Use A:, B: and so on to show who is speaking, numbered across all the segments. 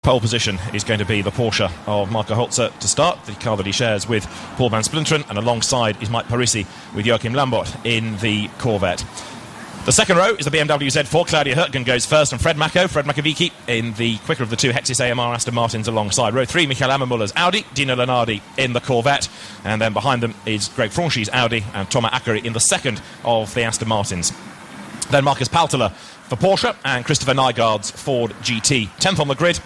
A: pole position is going to be the Porsche of Marco Holzer to start, the car that he shares with Paul van Splinteren, and alongside is Mike Parisi with Joachim Lambert in the Corvette. The second row is the BMW Z4. Claudia Hürtgen goes first, and Fred Makovici in the quicker of the two Hexis AMR Aston Martins alongside. Row 3, Michael Ammermuller's Audi, Dino Lenardi in the Corvette, and then behind them is Greg Franchi's Audi and Thomas Akeri in the second of the Aston Martins. Then Marcus Paltela for Porsche and Christopher Nygaard's Ford GT. 10th on the grid.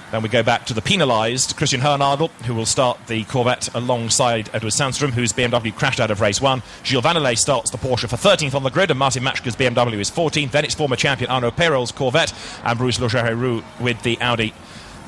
A: Then we go back to the penalised Christian Hernadel, who will start the Corvette alongside Edward Sandstrom, whose BMW crashed out of race 1. Gilles Vanelay starts the Porsche for 13th on the grid, and Martin Matschke's BMW is 14th. Then it's former champion Arnaud Perrault's Corvette, and Bruce Logereroux with the Audi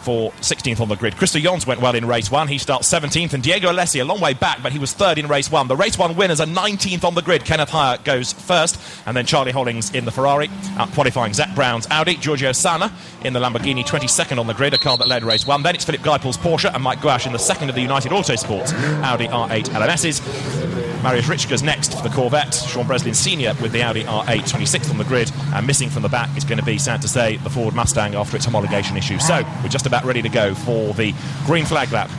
A: for 16th on the grid. Christopher Jons went well in race 1. He starts 17th, and Diego Alessi a long way back, but he was 3rd in race 1. The race 1 winners are 19th on the grid. Kenneth Heyer goes first, and then Charlie Hollings in the Ferrari, out qualifying Zach Brown's Audi. Giorgio Sana in the Lamborghini, 22nd on the grid, a car that led race 1. Then it's Philip Geipel's Porsche and Mike Gouache in the second of the United Autosports Audi R8 LMSs. Marius Ritschke's next for the Corvette. Sean Breslin Sr. with the Audi R8, 26th on the grid, and missing from the back is going to be, sad to say, the Ford Mustang after its homologation issue. So we're just about ready to go for the green flag lap,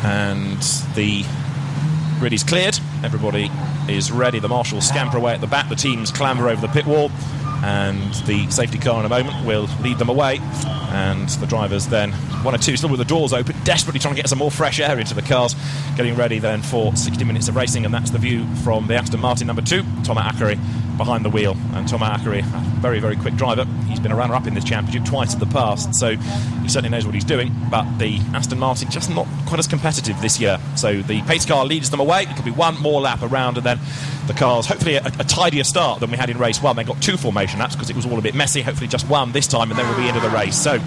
A: and the grid is cleared. Everybody is ready. The marshals scamper away at the back. The teams clamber over the pit wall, and the safety car in a moment will lead them away, and the drivers then, one or two still with the doors open, desperately trying to get some more fresh air into the cars, getting ready then for 60 minutes of racing. And that's the view from the Aston Martin number 2, Thomas Akeri behind the wheel. And Thomas Akeri, a very, very quick driver. He's been a runner-up in this championship twice in the past, so he certainly knows what he's doing. But the Aston Martin just not quite as competitive this year. So the pace car leads them away. It could be one more lap around, and then the cars, hopefully a tidier start than we had in race 1. They got 2 formation laps because it was all a bit messy. Hopefully just 1 this time, and then we'll be into the race. So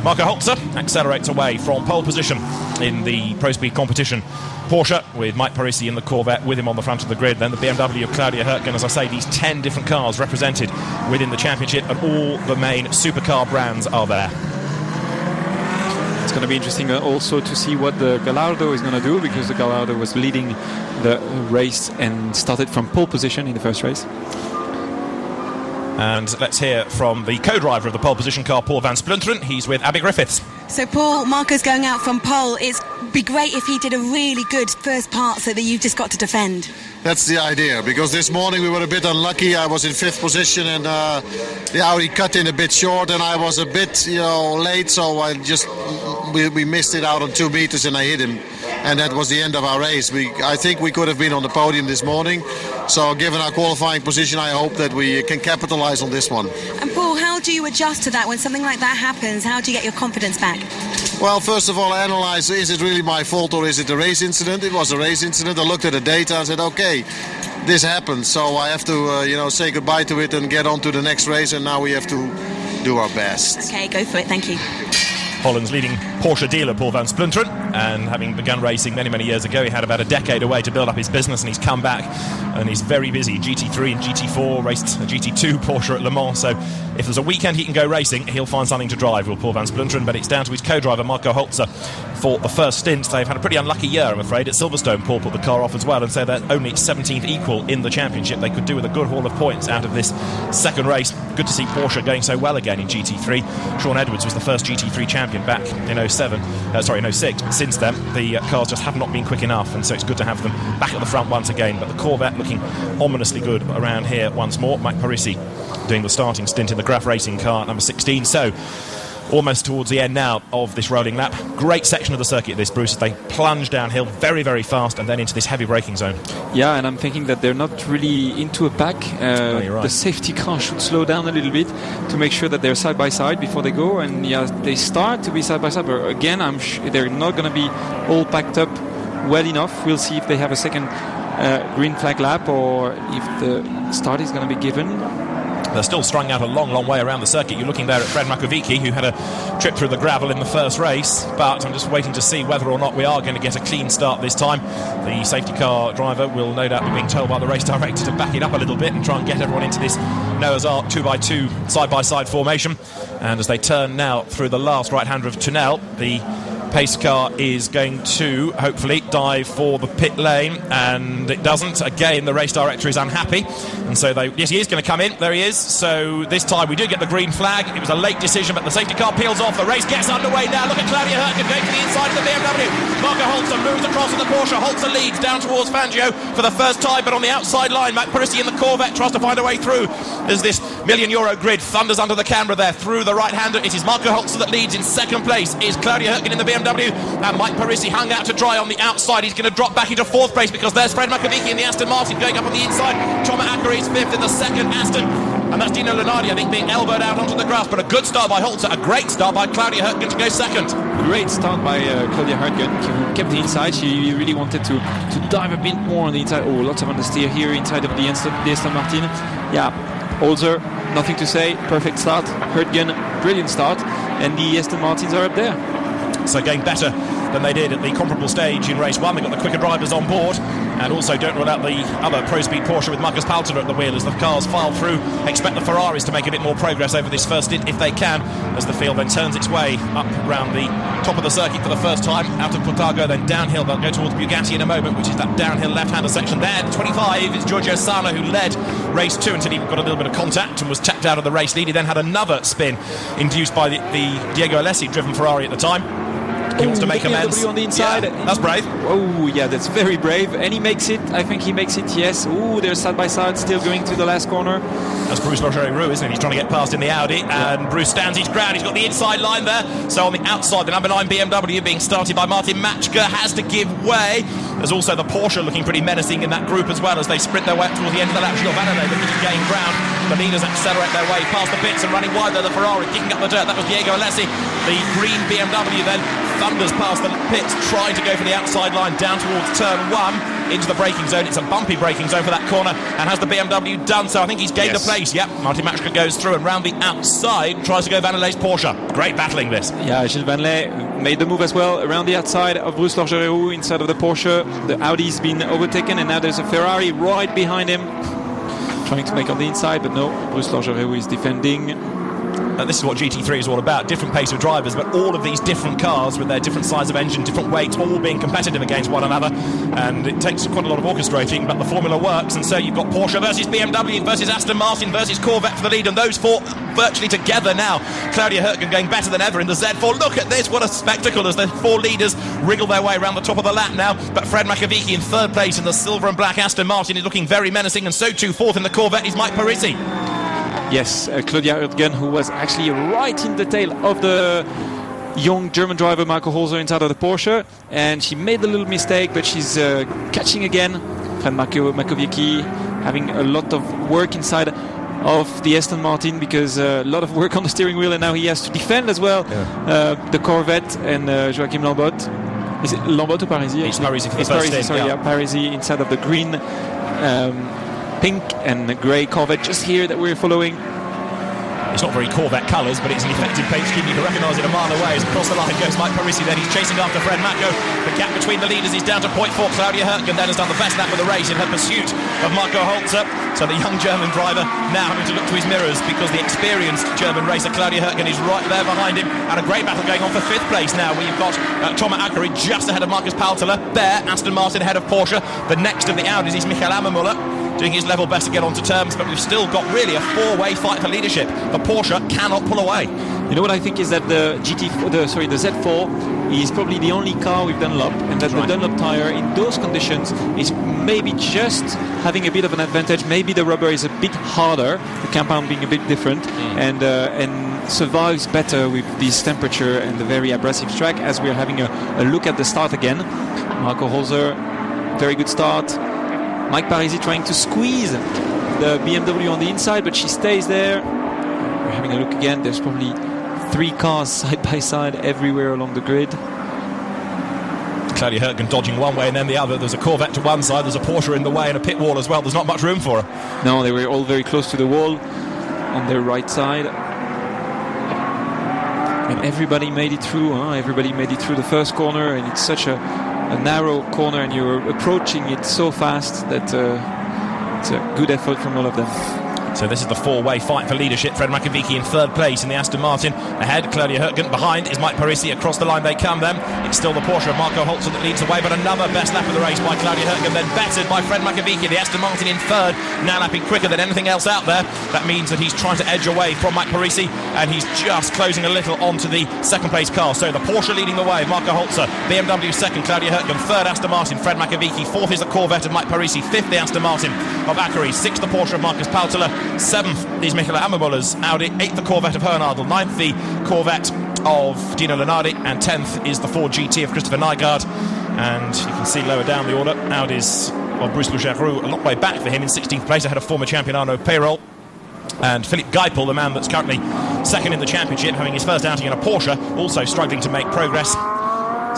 A: Marco Holzer accelerates away from pole position in the Pro Speed competition. Porsche with Mike Parisi in the Corvette with him on the front of the grid. Then the BMW of Claudia Hürtgen. As I say, these 10 different cars represented within the championship, and all the main supercar brands are there.
B: It's going to be interesting also to see what the Gallardo is going to do, because the Gallardo was leading the race and started from pole position in the first race.
A: And let's hear from the co-driver of the pole position car, Paul van Splinteren. He's with Abby Griffiths.
C: So Paul, Marco's going out from pole. It'd be great if he did a really good first part so that you've just got to defend.
D: That's the idea, because this morning we were a bit unlucky. I was in 5th position, and the Audi cut in a bit short, and I was a bit late, so we missed it out on 2 meters, and I hit him, and that was the end of our race. I think we could have been on the podium this morning, so given our qualifying position, I hope that we can capitalize on this one.
C: And Paul, how do you adjust to that when something like that happens? How do you get your confidence back?
D: Well, first of all, I analyze, is it really my fault or is it a race incident? It was a race incident. I looked at the data and said, okay, this happened, so I have to say goodbye to it and get on to the next race, and now we have to do our best.
C: Okay, go for it, thank you.
A: Holland's leading Porsche dealer, Paul van Splinteren, and having begun racing many, many years ago, he had about a decade away to build up his business, and he's come back and he's very busy. GT3 and GT4, raced a GT2 Porsche at Le Mans, so if there's a weekend he can go racing, he'll find something to drive with Paul van Splinteren. But it's down to his co-driver Marco Holzer for the first stint. They've had a pretty unlucky year, I'm afraid. At Silverstone, Paul put the car off as well, and so they're only 17th equal in the championship. They could do with a good haul of points out of this second race. Good to see Porsche going so well again in GT3. Sean Edwards was the first GT3 champion back in 06. Since then, the cars just have not been quick enough, and so it's good to have them back at the front once again. But the Corvette looking ominously good around here once more. Mike Parisi doing the starting stint in the Graf Racing car, number 16. So almost towards the end now of this rolling lap. Great section of the circuit this, Bruce, as they plunge downhill very, very fast and then into this heavy braking zone. Yeah,
B: and I'm thinking that they're not really into a pack.
A: Right.
B: The safety car should slow down a little bit to make sure that they're side by side before they go, and they start to be side by side, but again, I'm sure they're not going to be all packed up well enough. We'll see if they have a second green flag lap, or if the start is going to be given.
A: They're still strung out a long, long way around the circuit. You're looking there at Fred Makovici, who had a trip through the gravel in the first race, but I'm just waiting to see whether or not we are going to get a clean start this time. The safety car driver will no doubt be being told by the race director to back it up a little bit and try and get everyone into this Noah's Ark 2x2 side-by-side formation. And as they turn now through the last right-hander of Tunnel, the pace car is going to hopefully dive for the pit lane, and it doesn't. Again, the race director is unhappy, and so yes, he is going to come in. There he is. So this time we do get the green flag. It was a late decision, but the safety car peels off. The race gets underway now. Look at Claudia Hürtgen going to the inside of the BMW. Marco Holzer moves across to the Porsche. Holzer leads down towards Fangio for the first time, but on the outside line, Matt Parisi in the Corvette tries to find a way through as this €1 million grid thunders under the camera there through the right-hander. It is Marco Holzer that leads. In second place is Claudia Hürtgen in the BMW, and Mike Parisi hung out to dry on the outside. He's going to drop back into fourth place because there's Fred Makovici in the Aston Martin going up on the inside. Thomas Akker is fifth in the second Aston, and that's Dino Lunardi, I think, being elbowed out onto the grass. But a good start by Holzer, a great start by Claudia Hürtgen to go second.
B: Great start by Claudia Hürtgen, who kept the inside. She really wanted to dive a bit more on the inside. Oh, lots of understeer here inside of the Aston Martin. Yeah, Holzer, nothing to say. Perfect start. Hürtgen, brilliant start. And the Aston Martins are up there.
A: So getting better than they did at the comparable stage in race one. They've got the quicker drivers on board, and also don't rule out the other pro-speed Porsche with Marcus Palter at the wheel as the cars file through. Expect the Ferraris to make a bit more progress over this first stint if they can, as the field then turns its way up around the top of the circuit for the first time, out of Portago, then downhill. They'll go towards Bugatti in a moment, which is that downhill left-hander section there. 25 is Giorgio Sana, who led race 2 until he got a little bit of contact and was tapped out of the race lead. He then had another spin induced by the Diego Alessi driven Ferrari at the time. He wants to make amends.
B: On the inside.
A: Yeah, that's brave.
B: Oh, yeah, that's very brave. And he makes it. I think he makes it, yes. Oh, they're side by side, still going to the last corner.
A: That's Bruce Rogerie-Roux, isn't it? He's trying to get past in the Audi, and Bruce stands his ground. He's got the inside line there. So on the outside, the number 9 BMW being started by Martin Matschke has to give way. There's also the Porsche looking pretty menacing in that group as well as they sprint their way up towards the end of the lap. Gilles Vannelet looking to gain ground. The leaders accelerate their way past the pits and running wide there. The Ferrari kicking up the dirt. That was Diego Alessi. The green BMW then thunders past the pits, trying to go for the outside line down towards turn 1 into the braking zone. It's a bumpy braking zone for that corner, and has the BMW done so? I think he's gained a place. Yep, Martin Matschke goes through and round the outside, tries to go Vannelet's Porsche. Great battling this.
B: Yeah, Gilles Vannelet made the move as well around the outside of Bruce Rogerie-Roux inside of the Porsche. The Audi's been overtaken, and now there's a Ferrari right behind him, trying to make on the inside, but no, Bruce Rogerie-Roux is defending.
A: This is what GT3 is all about, different pace of drivers, but all of these different cars with their different size of engine, different weights, all being competitive against one another, and it takes quite a lot of orchestrating, but the formula works. And so you've got Porsche versus BMW versus Aston Martin versus Corvette for the lead, and those four virtually together now. Claudia Hürtgen going better than ever in the Z4. Look at this, what a spectacle as the four leaders wriggle their way around the top of the lap now. But Fred Makovici in third place in the silver and black Aston Martin is looking very menacing, and so too fourth in the Corvette is Mike Parisi.
B: Yes, Claudia Hürtgen, who was actually right in the tail of the young German driver Marco Holzer inside of the Porsche, and she made a little mistake, but she's catching again. Fred Makovici having a lot of work inside of the Aston Martin, because a lot of work on the steering wheel, and now he has to defend as well the Corvette and Joachim Lambot. Is it Lambot or Parisi?
A: It's Parisi for the first stint.
B: Sorry, yeah, Parisi inside of the green, pink and grey Corvette just here that we're following.
A: It's not very Corvette colours, but it's an effective paint scheme. You can recognise it a mile away. As across the line goes Mike Parisi. Then he's chasing after Fred Mako. The gap between the leaders is down to 0.4. Claudia Hürtgen then has done the best lap of the race in her pursuit of Marco Holzer. So the young German driver now having to look to his mirrors, because the experienced German racer Claudia Hürtgen is right there behind him. And a great battle going on for fifth place now, where you've got Thomas Akker just ahead of Marcus Palteler. There, Aston Martin ahead of Porsche. The next of the Audis is Michael Ammermuller, doing his level best to get onto terms, but we've still got really a four-way fight for leadership. The Porsche cannot pull away.
B: You know what I think is that the Z4 is probably the only car with Dunlop, and that the Dunlop tire in those conditions is maybe just having a bit of an advantage. Maybe the rubber is a bit harder, the compound being a bit different, and survives better with this temperature and the very abrasive track. As we're having a look at the start again, Marco Holzer, very good start. Mike Parisi trying to squeeze the BMW on the inside, but she stays there. We're having a look again. There's probably 3 cars side by side everywhere along the grid.
A: Claudia Hürtgen dodging one way and then the other. There's a Corvette to one side, there's a Porsche in the way, and a pit wall as well. There's not much room for her.
B: No, they were all very close to the wall on their right side. And everybody made it through. Everybody made it through the first corner, and it's such a narrow corner, and you're approaching it so fast that it's a good effort from all of them.
A: So this is the four-way fight for leadership. Fred Makovic in third place in the Aston Martin. Ahead, Claudia Hürtgen. Behind is Mike Parisi. Across the line they come then. It's still the Porsche of Marco Holzer that leads the way, but another best lap of the race by Claudia Hürtgen, then bettered by Fred Makovic. The Aston Martin in third, now lapping quicker than anything else out there. That means that he's trying to edge away from Mike Parisi, and he's just closing a little onto the second place car. So the Porsche leading the way, Marco Holzer. BMW second, Claudia Hürtgen. Third, Aston Martin, Fred Makovic. Fourth is the Corvette of Mike Parisi. Fifth, the Aston Martin of Akari. Sixth, the Porsche of Marcus Pautela. Seventh is Michaela Ammermuller's Audi. Eighth, the Corvette of Hernadel. Ninth, the Corvette of Dino Lenardi. And 10th is the Ford GT of Christopher Nygaard. And you can see lower down the order, Audi's of Bruce Legeroux a long way back for him in 16th place ahead of former champion Arno Peyrol. And Philippe Geipel, the man that's currently second in the championship, having his first outing in a Porsche, also struggling to make progress.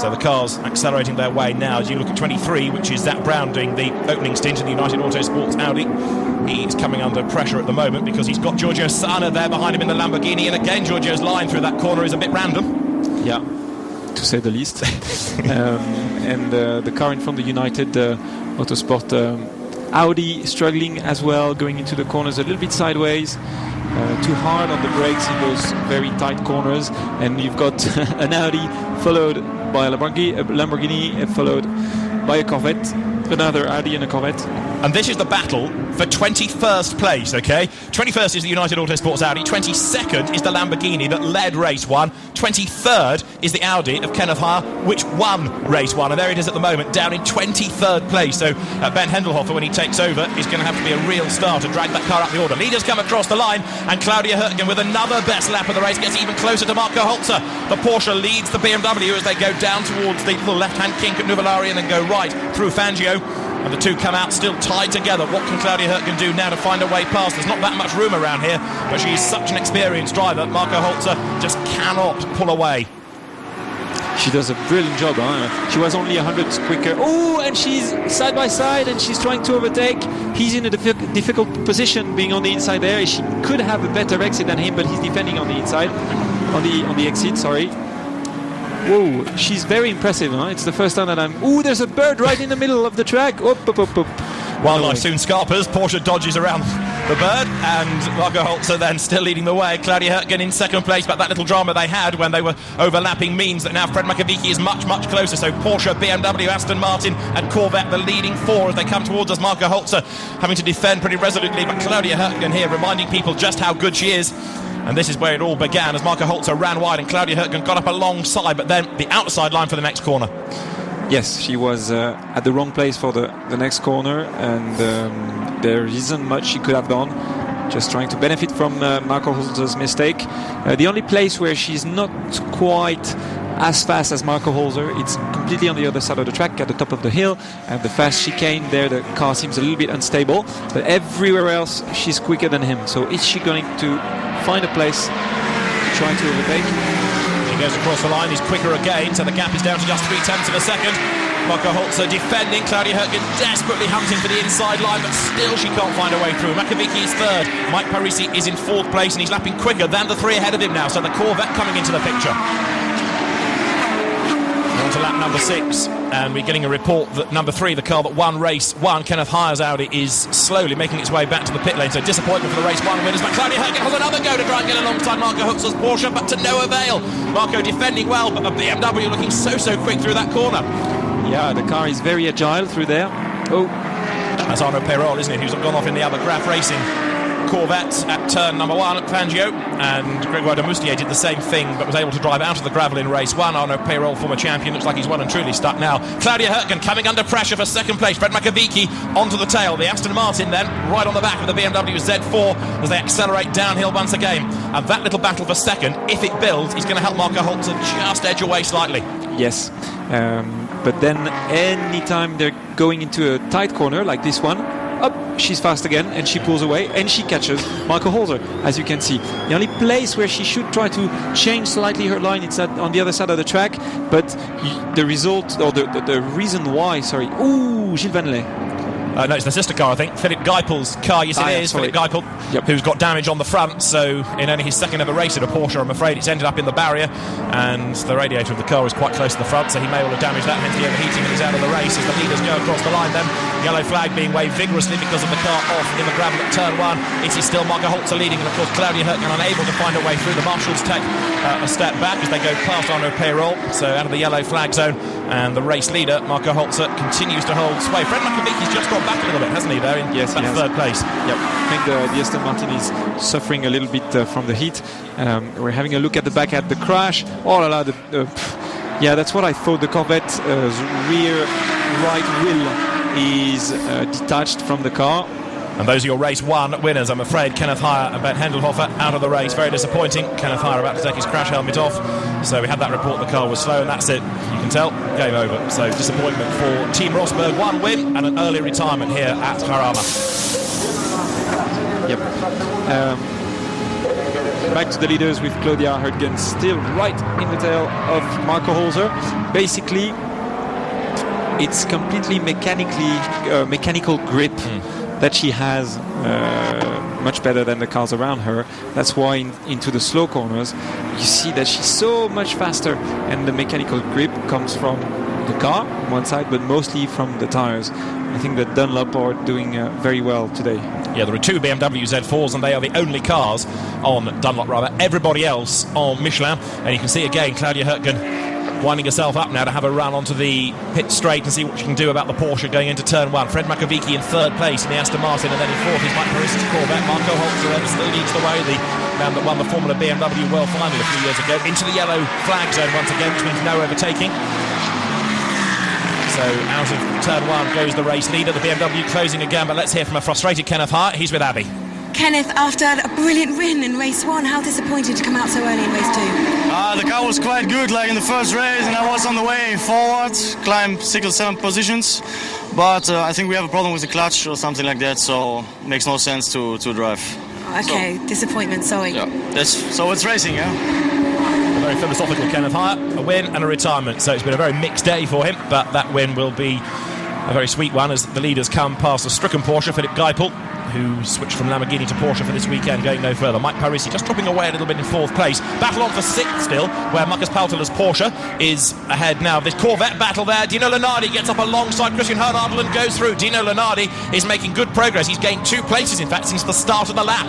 A: So the cars accelerating their way now. As you look at 23, which is Zach Brown doing the opening stint in the United Autosports Audi. He's coming under pressure at the moment because he's got Giorgio Sana there behind him in the Lamborghini, and again Giorgio's line through that corner is a bit random.
B: Yeah, to say the least. And the car in front of the United Autosport Audi struggling as well, going into the corners a little bit sideways. Too hard on the brakes in those very tight corners, and you've got an Audi followed by a Lamborghini followed by a Corvette, another Audi and a Corvette.
A: And this is the battle for 21st place, okay? 21st is the United Autosports Audi. 22nd is the Lamborghini that led race one. 23rd is the Audi of Kenneth Haar, which won race one. And there it is at the moment, down in 23rd place. So Ben Hendelhofer, when he takes over, is going to have to be a real star to drag that car up the order. Leaders come across the line, and Claudia Hürtgen with another best lap of the race gets even closer to Marco Holzer. The Porsche leads the BMW as they go down towards the little left-hand kink at Nuvolari and then go right through Fangio. And the two come out still tied together. What can Claudia Hürtgen do now to find a way past? There's not that much room around here, but she is such an experienced driver. Marco Holzer just cannot pull away.
B: She does a brilliant job. Huh? She was only 100 quicker. Oh, and she's side by side, and she's trying to overtake. He's in a difficult position, being on the inside there. She could have a better exit than him, but he's defending on the inside, on the exit. Sorry. Whoa, she's very impressive. Huh? It's the first time that I'm... Ooh, there's a bird right in the middle of the track.
A: Wildlife soon scarpers. Porsche dodges around the bird, and Marco Holzer then still leading the way. Claudia Hürtgen in second place, but that little drama they had when they were overlapping means that now Fred Makovic is much, much closer. So Porsche, BMW, Aston Martin and Corvette, the leading four as they come towards us. Marco Holzer having to defend pretty resolutely, but Claudia Hürtgen here reminding people just how good she is. And this is where it all began as Marco Holzer ran wide and Claudia Hürtgen got up alongside, but then the outside line for the next corner.
B: Yes, she was at the wrong place for the next corner, and there isn't much she could have done. Just trying to benefit from Marco Holzer's mistake. The only place where she's not quite as fast as Marco Holzer, it's completely on the other side of the track at the top of the hill, and the fast chicane there the car seems a little bit unstable, but everywhere else she's quicker than him. So is she going to find a place to try to overtake?
A: She goes across the line, he's quicker again, so the gap is down to just 0.3 of a second. Marco Holzer defending, Claudia Hürtgen desperately hunting for the inside line, but still she can't find a way through. Makovic is third, Mike Parisi is in fourth place, and he's lapping quicker than the three ahead of him now, so the Corvette coming into the picture. On to lap number 6, and we're getting a report that number 3, the car that won race 1, Kenneth Haar's Audi, is slowly making its way back to the pit lane. So disappointment for the race 1 winners, but Claudia Hürtgen has another go to try and get alongside Marco Holzer's Porsche, but to no avail. Marco defending well, but the BMW looking so quick through that corner.
B: Yeah, the car is very agile through there. Oh,
A: that's Arno Peyrol, isn't it, who's gone off in the other Graf Racing Corvette at turn number 1 at Fangio, and Grégoire de Moustier did the same thing but was able to drive out of the gravel in race 1. Arno Peyrol, former champion, looks like he's well and truly stuck now. Claudia Hürtgen coming under pressure for second place. Fred Makovic onto the tail. The Aston Martin then right on the back of the BMW Z4 as they accelerate downhill once again. And that little battle for second, if it builds, is going to help Marco Holzer just edge away slightly.
B: Yes, but then anytime they're going into a tight corner like this one, up, she's fast again, and she pulls away, and she catches Marco Holzer, as you can see. The only place where she should try to change slightly her line is on the other side of the track, but the result, or the reason why, ooh, Gilles Vanley.
A: No, it's the sister car, I think. Philip Geipel's car. Yes, it is.
B: Sorry.
A: Philip Geipel, who's got damage on the front. So in only his second ever race in a Porsche, I'm afraid it's ended up in the barrier, and the radiator of the car is quite close to the front, so he may well have damaged that, hence the overheating, and he's out of the race as the leaders go across the line. Then yellow flag being waved vigorously because of the car off in the gravel at turn 1. It is still Marco Holzer leading, and of course Claudia Hürtgen unable to find her way through. The marshals take a step back as they go past Arnaud Peyroll, so out of the yellow flag zone, and the race leader Marco Holzer continues to hold sway. Fred Macavicchi's just got back a little bit, hasn't he, there in third place?
B: Yep. I think the Aston Martin is suffering a little bit from the heat. We're having a look at the back at the crash. Oh la la, yeah, that's what I thought. The Corvette's rear right wheel is detached from the car.
A: And those are your race 1 winners, I'm afraid. Kenneth Heyer and Ben Hendelhofer out of the race. Very disappointing. Kenneth Heyer about to take his crash helmet off. So we had that report the car was slow, and that's it. You can tell, game over. So disappointment for Team Rosberg. 1 win and an early retirement here at Jarama.
B: Yep. Back to the leaders with Claudia Hürtgen still right in the tail of Marco Holzer. Basically, it's completely mechanical grip that she has, much better than the cars around her. That's why into the slow corners you see that she's so much faster, and the mechanical grip comes from the car on one side, but mostly from the tires. I think that Dunlop are doing very well today.
A: Yeah, there are 2 BMW Z4s, and they are the only cars on Dunlop, rather. Everybody else on Michelin. And you can see again Claudia Hürtgen winding herself up now to have a run onto the pit straight and see what she can do about the Porsche going into turn 1. Fred Macavicchi in 3rd place in the Aston Martin, and then in 4th is Mike Paris's Corvette. Marco Holzer still leads the way, the man that won the Formula BMW World Final a few years ago, into the yellow flag zone once again, which means no overtaking. So out of turn 1 goes the race leader, the BMW closing again, but let's hear from a frustrated Kenneth Heyer. He's with Abby.
C: Kenneth, after a brilliant win in race 1, how disappointed to come out so early in race 2?
E: The car was quite good, like in the first race, and I was on the way forward, climbed 6 or 7 positions, but I think we have a problem with the clutch or something like that, so it makes no sense to drive.
C: Okay, so, disappointment, sorry.
E: Yeah, so it's racing, yeah?
A: A very philosophical Kenneth Heyer, a win and a retirement, so it's been a very mixed day for him, but that win will be a very sweet one as the leaders come past a stricken Porsche, Philip Geipel, who switched from Lamborghini to Porsche for this weekend, going no further. Mike Parisi just dropping away a little bit in 4th place. Battle on for 6th still, where Marcus Pautela's Porsche is ahead now. This Corvette battle there. Dino Lenardi gets up alongside Christian Hernadel and goes through. Dino Lenardi is making good progress. He's gained 2 places, in fact, since the start of the lap.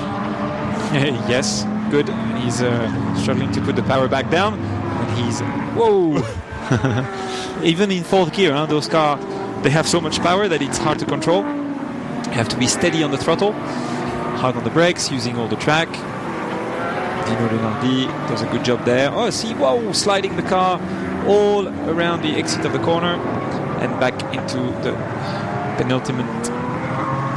B: Yes, good. He's struggling to put the power back down, and he's... Whoa! Even in 4th gear, those cars, they have so much power that it's hard to control. You have to be steady on the throttle, hard on the brakes, using all the track. Dino Lenardi does a good job there. Oh, see, whoa, sliding the car all around the exit of the corner and back into the penultimate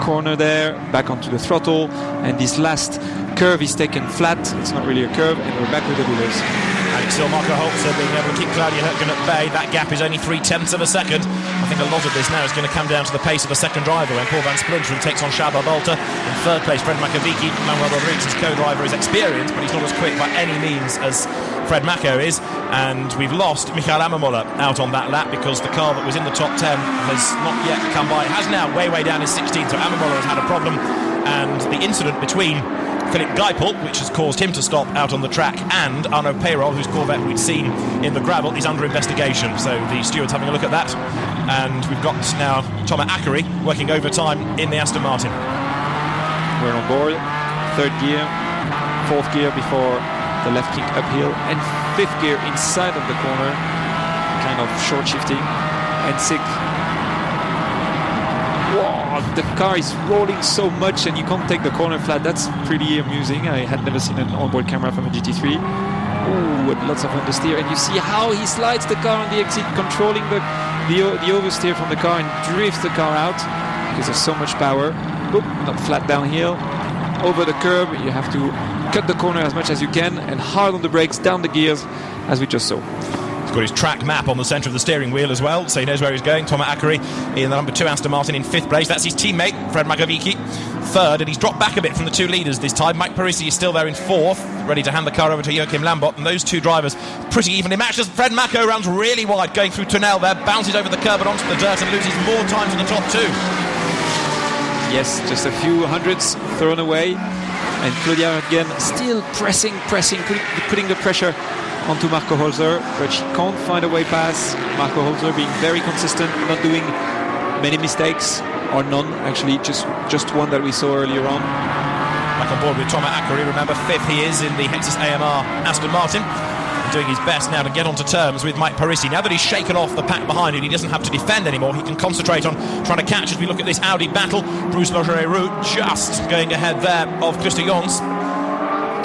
B: corner there, back onto the throttle. And this last curve is taken flat. It's not really a curve, and we're back with the leaders.
A: And it's still Marco Holzer being able to keep Claudia Hürtgen at bay. That gap is only 0.3 of a second. I think a lot of this now is going to come down to the pace of the second driver when Paul van Splinteren takes on Shabba Volta. In 3rd place, Fred Macavicchi. Manuel Rodriguez's co-driver is experienced, but he's not as quick by any means as Fred Macco is. And we've lost Michael Ammermuller out on that lap because the car that was in the top 10 has not yet come by. It has now way down in 16th, so Ammermuller has had a problem. And the incident between Philip Geipel, which has caused him to stop out on the track, and Arnaud Peyroll, whose Corvette we'd seen in the gravel, is under investigation. So the steward's having a look at that. And we've got now Thomas Ackery working overtime in the Aston Martin.
B: We're on board. 3rd gear, 4th gear before the left kick uphill, and 5th gear inside of the corner, kind of short shifting, and 6th. Whoa, the car is rolling so much and you can't take the corner flat. That's pretty amusing. I had never seen an onboard camera from a GT3. Ooh, with lots of understeer, and you see how he slides the car on the exit, controlling the oversteer from the car, and drifts the car out because there's so much power. Oop, not flat downhill. Over the curb, you have to cut the corner as much as you can, and hard on the brakes, down the gears, as we just saw.
A: He's got his track map on the centre of the steering wheel as well, so he knows where he's going. Thomas Ackery in the number 2 Aston Martin in 5th place. That's his teammate, Fred Macavicchi, 3rd, and he's dropped back a bit from the 2 leaders this time. Mike Parisi is still there in 4th, ready to hand the car over to Joachim Lambert, and those 2 drivers pretty evenly matched as Fred Macco runs really wide, going through Tunnel there, bounces over the curb and onto the dirt and loses more time to the top 2.
B: Yes, just a few hundreds thrown away. And Claudia again still pressing, putting the pressure onto Marco Holzer, but she can't find a way past. Marco Holzer being very consistent, not doing many mistakes, or none actually, just one that we saw earlier on.
A: Back on board with Thomas Akari, remember 5th he is in the Hexus AMR Aston Martin, doing his best now to get onto terms with Mike Parisi. Now that he's shaken off the pack behind him, he doesn't have to defend anymore, he can concentrate on trying to catch. As we look at this Audi battle, Bruce Logereau just going ahead there of Christo Jons.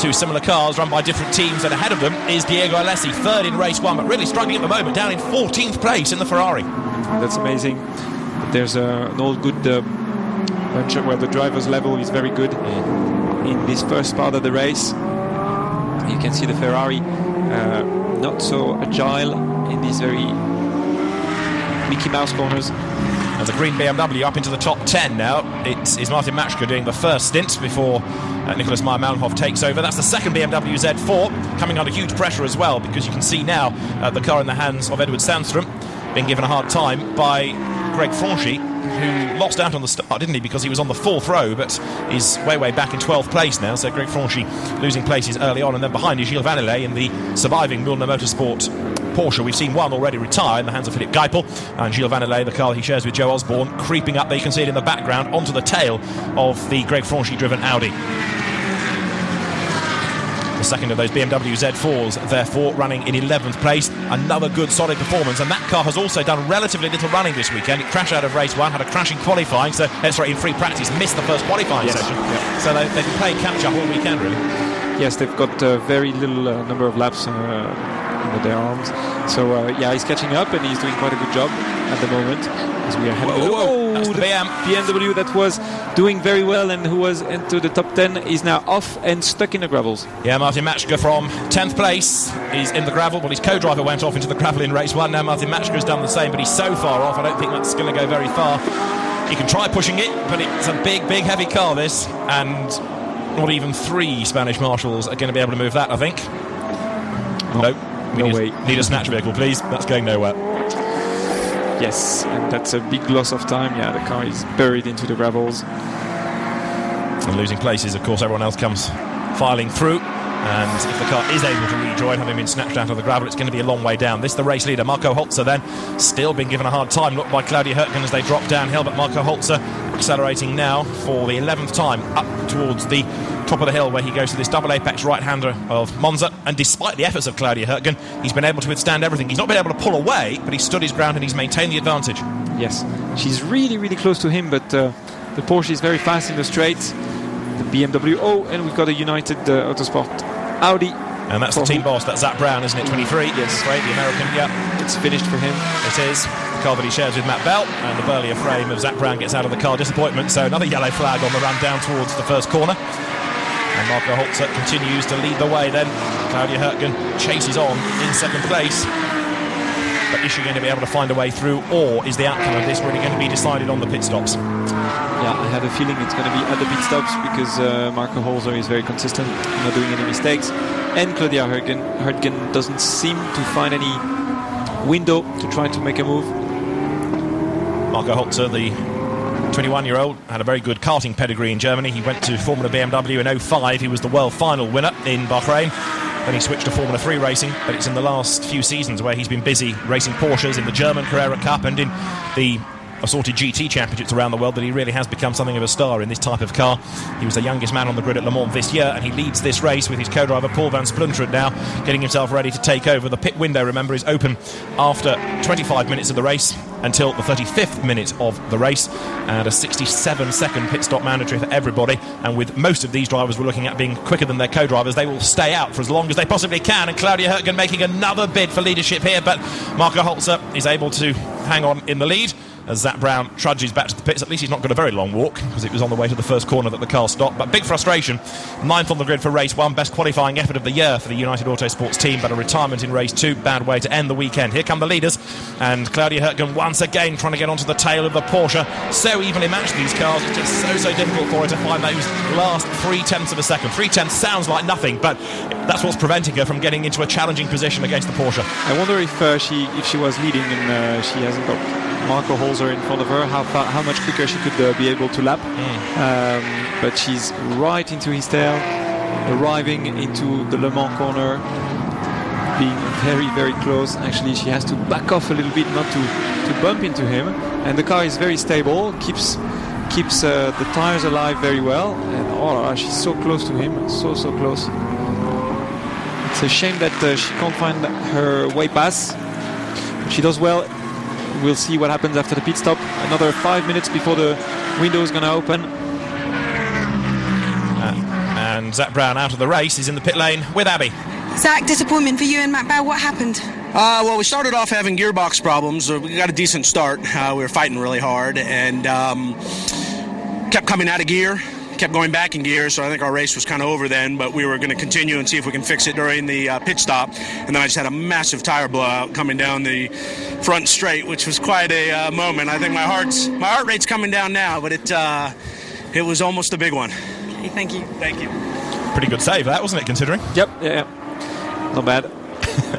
A: Two similar cars run by different teams, and ahead of them is Diego Alessi, 3rd in race 1, but really struggling at the moment, down in 14th place in the Ferrari.
B: That's amazing. There's an old good where the driver's level is very good in this first part of the race. You can see the Ferrari not so agile in these very Mickey Mouse corners.
A: And the green BMW up into the top 10 now. It is Martin Matschke doing the first stint before Nicholas Meyer-Malmhoff takes over. That's the second BMW Z4, coming under huge pressure as well, because you can see now the car in the hands of Edward Sandstrom being given a hard time by Greg Franchi, who lost out on the start, didn't he, because he was on the 4th row, but is way back in 12th place now. So Greg Franchi losing places early on, and then behind is Gilles Vanellet in the surviving Milner Motorsport Porsche. We've seen one already retire in the hands of Philippe Geipel, and Gilles Vanellet, the car he shares with Joe Osborne, creeping up there. You can see it in the background onto the tail of the Greg Franchi driven Audi. The second of those BMW Z4s, therefore, running in 11th place. Another good, solid performance, and that car has also done relatively little running this weekend. It crashed out of race 1, had a crash in qualifying, in free practice, missed the first qualifying session. Yeah. So they've been playing catch-up all weekend, really.
B: Yes, they've got very little number of laps under their arms. So, he's catching up, and he's doing quite a good job at the moment. As we are heading
A: that's the
B: BMW that was doing very well and who was into the top 10 is now off and stuck in the gravels.
A: Yeah, Martin Matschke from 10th place is in the gravel. Well, his co-driver went off into the gravel in race 1. Now Martin Matschke has done the same, but he's so far off, I don't think that's going to go very far. He can try pushing it, but it's a big heavy car, this, and not even 3 Spanish marshals are going to be able to move that, I think.
B: No way.
A: Need a snatch vehicle, please. That's going nowhere.
B: Yes, and that's a big loss of time. Yeah, the car is buried into the gravels.
A: And losing places, of course, everyone else comes filing through. And if the car is able to rejoin, having been snatched out of the gravel, it's going to be a long way down. This is the race leader, Marco Holzer, then still being given a hard time. Looked by Claudia Hürtgen as they drop downhill, but Marco Holzer accelerating now for the 11th time up towards the top of the hill, where he goes to this double apex right-hander of Monza, and despite the efforts of Claudia Hürtgen, he's been able to withstand everything. He's not been able to pull away, but he's stood his ground and he's maintained the advantage.
B: Yes, she's really close to him, but the Porsche is very fast in the straights. The BMW, and we've got a United Autosport Audi.
A: And that's the team boss, that's Zach Brown, isn't it? 23.
B: Yes.
A: Great, the American, yeah.
B: It's finished for him.
A: It is. The car that he shares with Matt Bell, and the burlier frame of Zach Brown gets out of the car. Disappointment, so another yellow flag on the run down towards the first corner. And Marco Holzer continues to lead the way then. Claudia Hürtgen chases on in 2nd place. But is she going to be able to find a way through, or is the outcome of this really going to be decided on the pit stops?
B: Yeah, I have a feeling it's going to be at the pit stops, because Marco Holzer is very consistent, not doing any mistakes. And Claudia Hürtgen doesn't seem to find any window to try to make a move.
A: Marco Holzer, the 21-year-old, had a very good karting pedigree in Germany. He went to Formula BMW in 05. He was the world final winner in Bahrain. Then he switched to Formula 3 racing, but it's in the last few seasons where he's been busy racing Porsches in the German Carrera Cup and in the assorted GT championships around the world, that he really has become something of a star in this type of car. He was the youngest man on the grid at Le Mans this year, and he leads this race with his co-driver Paul van Splunderen now getting himself ready to take over. The pit window, remember, is open after 25 minutes of the race until the 35th minute of the race, and a 67-second pit stop mandatory for everybody. And with most of these drivers we're looking at being quicker than their co-drivers, they will stay out for as long as they possibly can. And Claudia Hürtgen making another bid for leadership here, but Marco Holzer is able to hang on in the lead as Zach Brown trudges back to the pits. At least he's not got a very long walk, because it was on the way to the first corner that the car stopped. But big frustration. 9th on the grid for race 1, best qualifying effort of the year for the United Autosports team, but a retirement in race 2. Bad way to end the weekend. Here come the leaders, and Claudia Hürtgen once again trying to get onto the tail of the Porsche. So evenly matched, these cars. It's just so difficult for her to find those last 0.3 of a second. 0.3 sounds like nothing, but that's what's preventing her from getting into a challenging position against the Porsche.
B: I wonder if she was leading and she hasn't got Marco Holzer in front of her, how much quicker she could be able to lap. But she's right into his tail, arriving into the Le Mans corner, being very, very close. Actually, she has to back off a little bit not to bump into him. And the car is very stable, keeps the tires alive very well. And oh, she's so close to him, so close. It's a shame that she can't find her way pass. She does well. We'll see what happens after the pit stop. Another 5 minutes before the window is going to open.
A: And Zach Brown out of the race is in the pit lane with Abby.
C: Zach, disappointment for you and Matt Bell. What happened?
F: Well, we started off having gearbox problems. We got a decent start. We were fighting really hard and kept coming out of gear, kept going back in gear. So I think our race was kind of over then, but we were going to continue and see if we can fix it during the pit stop. And then I just had a massive tire blowout coming down the front straight, which was quite a moment. I think my heart rate's coming down now, but it was almost a big one.
C: Okay, thank you.
F: Thank you.
A: Pretty good save that, wasn't it, considering?
B: Yep, yeah. Not bad.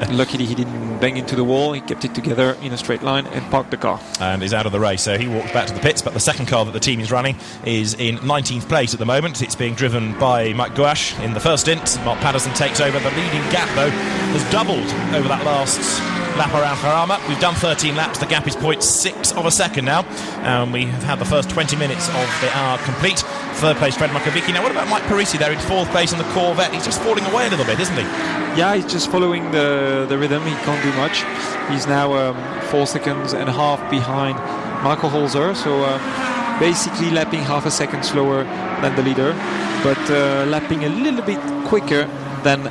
B: Luckily he didn't bang into the wall. He kept it together in a straight line and parked the car.
A: And is out of the race, so he walks back to the pits. But the second car that the team is running is in 19th place at the moment. It's being driven by Mike Gouache in the first stint. Mark Patterson takes over. The leading gap, though, has doubled over that last lap around Jarama. We've done 13 laps. The gap is 0.6 of a second now. We have had the first 20 minutes of the hour complete. Third place, Fred Makovic. Now, what about Mike Parisi there in fourth place in the Corvette? He's just falling away a little bit, isn't he?
B: Yeah, he's just following the rhythm. He can't do much. He's now 4 seconds and a half behind Marco Holzer, so basically lapping half a second slower than the leader, but lapping a little bit quicker than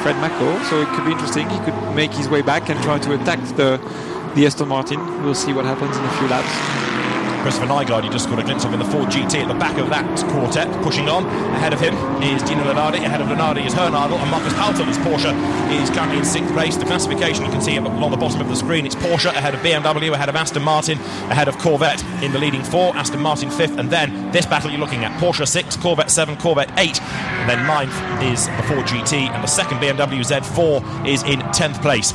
B: Fred Mako, so it could be interesting. He could make his way back and try to attack the Aston Martin. We'll see what happens in a few laps.
A: Christopher Nygaard, you just got a glimpse of in the Ford GT at the back of that quartet, pushing on. Ahead of him is Dino Lenardi, ahead of Lenardi is Hernadel, and Marcus Paltel's Porsche is currently in 6th place. The classification, you can see along the bottom of the screen, it's Porsche ahead of BMW, ahead of Aston Martin, ahead of Corvette in the leading 4, Aston Martin 5th, and then this battle you're looking at, Porsche 6, Corvette 7, Corvette 8, and then 9th is the Ford GT, and the second BMW Z4 is in 10th place.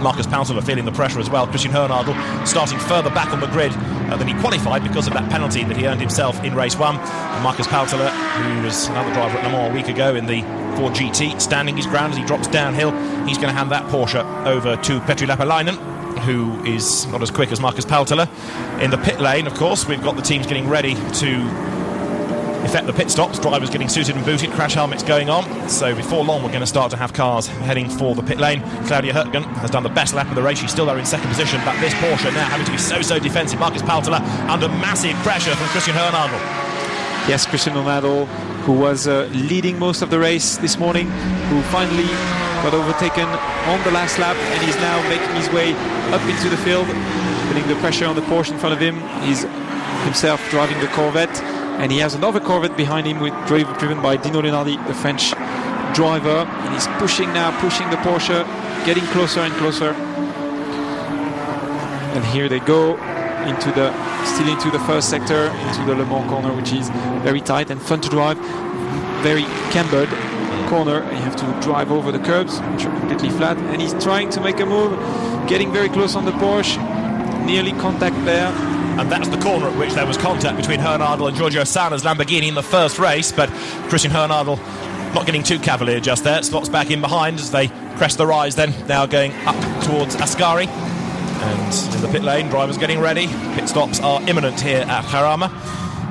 A: Marcus Paltler feeling the pressure as well. Christian Hernadel starting further back on the grid than he qualified because of that penalty that he earned himself in race 1. And Marcus Paltler, who was another driver at Le Mans a week ago in the Ford GT, standing his ground as he drops downhill. He's going to hand that Porsche over to Petri Lapalainen, who is not as quick as Marcus Paltler. In the pit lane, of course, we've got the teams getting ready to effect the pit stops, drivers getting suited and booted, crash helmets going on. So before long we're going to start to have cars heading for the pit lane. Claudia Hurtgen has done the best lap of the race. She's still there in second position, but this Porsche now having to be so defensive. Marcus Paltler under massive pressure from Christian Hernadel.
B: Yes, Christian Hernadel, who was leading most of the race this morning, who finally got overtaken on the last lap, and he's now making his way up into the field, putting the pressure on the Porsche in front of him. He's himself driving the Corvette, and he has another Corvette behind him driven by Dino Lenardi, the French driver, and he's pushing the Porsche, getting closer and closer. And here they go still into the first sector, into the Le Mans corner, which is very tight and fun to drive, very cambered corner, and you have to drive over the curbs, which are completely flat, and he's trying to make a move, getting very close on the Porsche, nearly contact there.
A: And that's the corner at which there was contact between Hernadel and Giorgio Sana's Lamborghini in the first race, but Christian Hernadel not getting too cavalier just there, slots back in behind as they crest the rise, then now going up towards Ascari. And in the pit lane, drivers getting ready. Pit stops are imminent here at Jarama.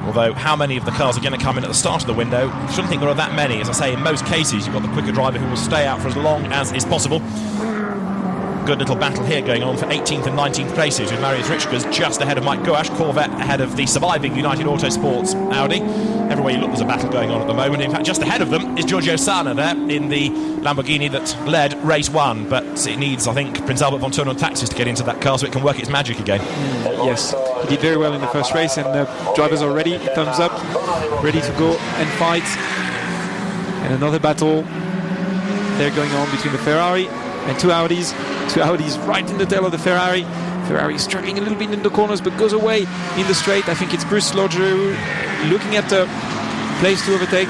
A: Although how many of the cars are going to come in at the start of the window, I shouldn't think there are that many. As I say, in most cases you've got the quicker driver who will stay out for as long as is possible. Good little battle here going on for 18th and 19th places, with Marius Ritschkes just ahead of Mike Gouache, Corvette ahead of the surviving United Autosports Audi. Everywhere you look, there's a battle going on at the moment. In fact, just ahead of them is Giorgio Sana there in the Lamborghini that led race 1, but it needs, I think, Prince Albert von Turner Taxis to get into that car so it can work its magic again.
B: Yes, he did very well in the first race, and the drivers are ready, thumbs up, ready to go and fight. And another battle there going on between the Ferrari and two Audis right in the tail of the Ferrari. Ferrari struggling a little bit in the corners but goes away in the straight. I think it's Bruce Lodgeru looking at the place to overtake.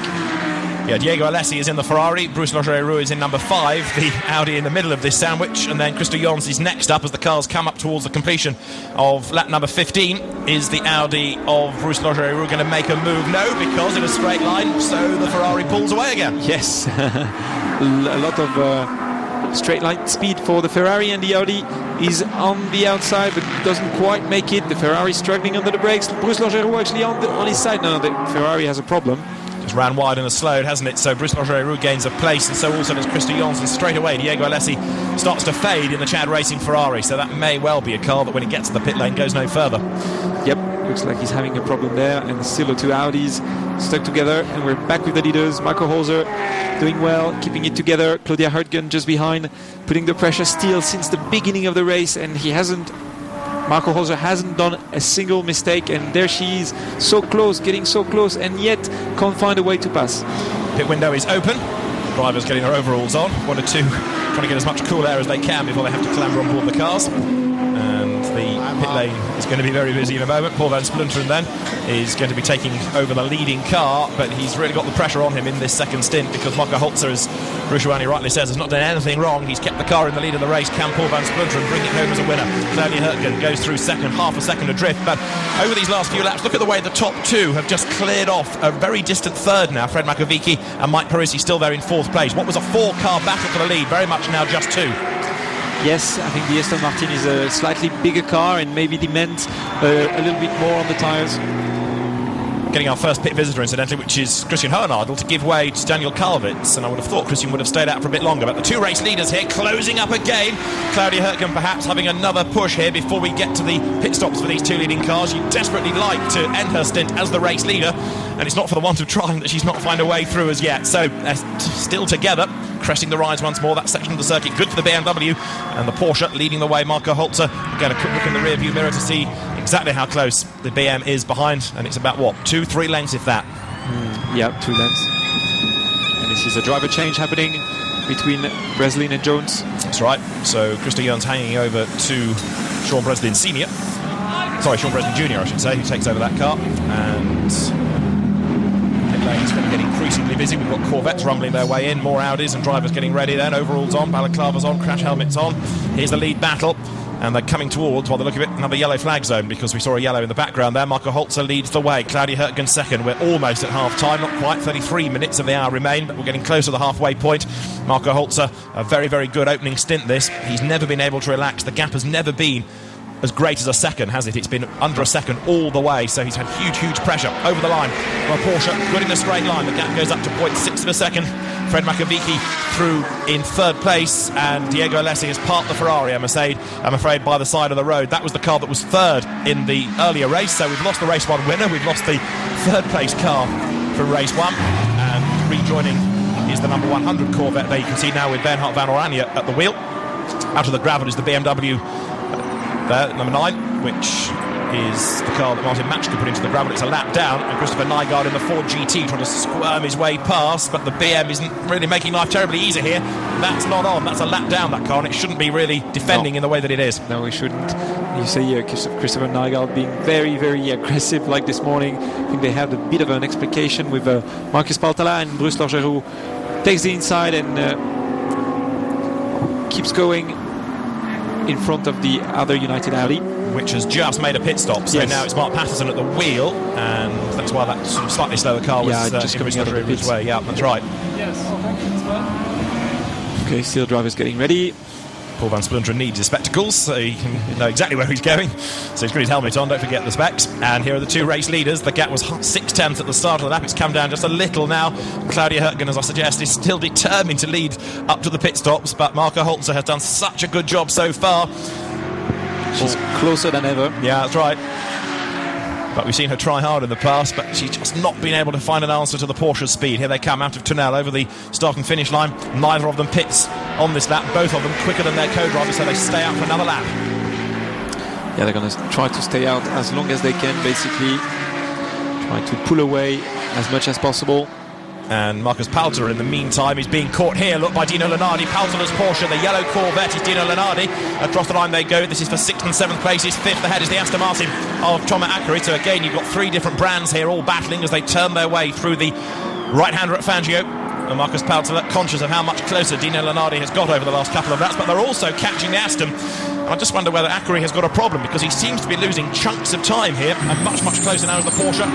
A: Yeah, Diego Alessi is in the Ferrari, Bruce Logereau is in number 5, the Audi in the middle of this sandwich, and then Christo Jons is next up as the cars come up towards the completion of lap number 15. Is the Audi of Bruce Logereau going to make a move? No, because in a straight line, so the Ferrari pulls away again.
B: Yes, a lot of straight line speed for the Ferrari, and the Audi is on the outside but doesn't quite make it. The Ferrari struggling under the brakes. Bruce Logereau actually on his side. No, the Ferrari has a problem.
A: Just ran wide and has slowed, hasn't it? So Bruce Logereau gains a place, and so also does Christo Jons, and straight away Diego Alessi starts to fade in the Chad Racing Ferrari, so that may well be a car that when it gets to the pit lane goes no further.
B: Yep, looks like he's having a problem there, and still the two Audis stuck together, and we're back with the leaders. Marco Holzer doing well, keeping it together. Claudia Hurtgen just behind, putting the pressure still since the beginning of the race, and Marco Holzer hasn't done a single mistake, and there she is, so close, getting so close, and yet can't find a way to pass.
A: Pit window is open. Drivers getting their overalls on. 1 or 2 trying to get as much cool air as they can before they have to clamber on board the cars. And the pit lane is going to be very busy in a moment. Paul van Splinteren then is going to be taking over the leading car, but he's really got the pressure on him in this second stint because Marco Holzer, as Bruce Rouhani rightly says, has not done anything wrong. He's kept the car in the lead of the race. Can Paul van Splinteren bring it home as a winner? Claudia Hurtgen goes through second, half a second adrift, but over these last few laps, look at the way the top 2 have just cleared off a very distant third now. Fred Makovici and Mike Parisi still there in 4th place. What was a 4-car battle for the lead, very much now just 2.
B: Yes, I think the Aston Martin is a slightly bigger car and maybe demands a little bit more on the tyres.
A: Getting our first pit visitor, incidentally, which is Christian Hohenadel, to give way to Daniel Kalvitz, and I would have thought Christian would have stayed out for a bit longer, but the 2 race leaders here closing up again. Claudia Hurtgen perhaps having another push here before we get to the pit stops for these 2 leading cars. You'd desperately like to end her stint as the race leader, and it's not for the want of trying that she's not found a way through as yet. So still together, cresting the rise once more, that section of the circuit good for the BMW, and the Porsche leading the way. Marco Holzer, again a quick look in the rear view mirror to see exactly how close the BM is behind, and it's about what, 2-3 lengths if that.
B: Yeah, 2 lengths. And this is a driver change happening between Breslin and Jones.
A: That's right, so Christo Jons hanging over to Sean Breslin Senior, sorry, Sean Breslin Junior I should say, who takes over that car, and pit lane's going to get increasingly busy. We've got Corvettes rumbling their way in, more Audis and drivers getting ready then, overalls on, balaclavas on, crash helmets on. Here's the lead battle, and they're coming towards, by the look of it, another yellow flag zone, because we saw a yellow in the background there. Marco Holzer leads the way, Claudia Hurtgen second. We're almost at half time, not quite, 33 minutes of the hour remain, but we're getting close to the halfway point. Marco Holzer, a very, very good opening stint this. He's never been able to relax. The gap has never been as great as a second, has it? It's been under a second all the way, so he's had huge pressure over the line. Well, Porsche good in a straight line. The gap goes up to 0.6 of a second. Fred Makovici through in 3rd place, and Diego Alessi has parked the Ferrari, I'm afraid, by the side of the road. That was the car that was 3rd in the earlier race, so we've lost the race 1 winner. We've lost the 3rd place car from race 1, and rejoining is the number 100 Corvette there you can see now with Bernhard van Oranje at the wheel. Out of the gravel is the BMW there, number 9, which is the car that Martin Matchka put into the gravel. It's a lap down, and Christopher Nygaard in the Ford GT trying to squirm his way past, but the BM isn't really making life terribly easy here. That's not on, that's a lap down, that car, and it shouldn't be really defending in the way that it is.
B: No, it shouldn't. You say Christopher Nygaard being very, very aggressive like this morning. I think they had a bit of an explication with Marcus Paltala, and Bruce Logereau takes the inside and keeps going in front of the other United Audi,
A: which has just made a pit stop. So now it's Mark Patterson at the wheel, and that's why that sort of slightly slower car was
B: just coming out of the pits.
A: Way. Yeah, that's right.
B: Okay, still drivers getting ready.
A: Paul van Splinteren needs his spectacles so he can know exactly where he's going. So he's got his helmet on, don't forget the specs. And here are the 2 race leaders. The gap was 6/10 at the start of the lap. It's come down just a little now. Claudia Hurtgen, as I suggest, is still determined to lead up to the pit stops, but Marco Holzer has done such a good job so far.
B: She's closer than ever.
A: Yeah, that's right. But we've seen her try hard in the past, but she's just not been able to find an answer to the Porsche's speed. Here they come out of Tunnel over the start and finish line. Neither of them pits on this lap. Both of them quicker than their co-drivers, so they stay out for another lap.
B: Yeah, they're going to try to stay out as long as they can, basically. Try to pull away as much as possible.
A: And Marcus Palter, in the meantime, is being caught here. Look, by Dino Lenardi. Palter's Porsche, the yellow Corvette is Dino Lenardi. Across the line they go. This is for 6th and 7th places. 5th ahead is the Aston Martin of Thomas Akari. So again, you've got 3 different brands here all battling as they turn their way through the right-hander at Fangio. and Marcus Paltler conscious of how much closer Dino Lunardi has got over the last couple of laps, but they're also catching the Aston. And I just wonder whether Akari has got a problem, because he seems to be losing chunks of time here, and much closer now to the Porsche.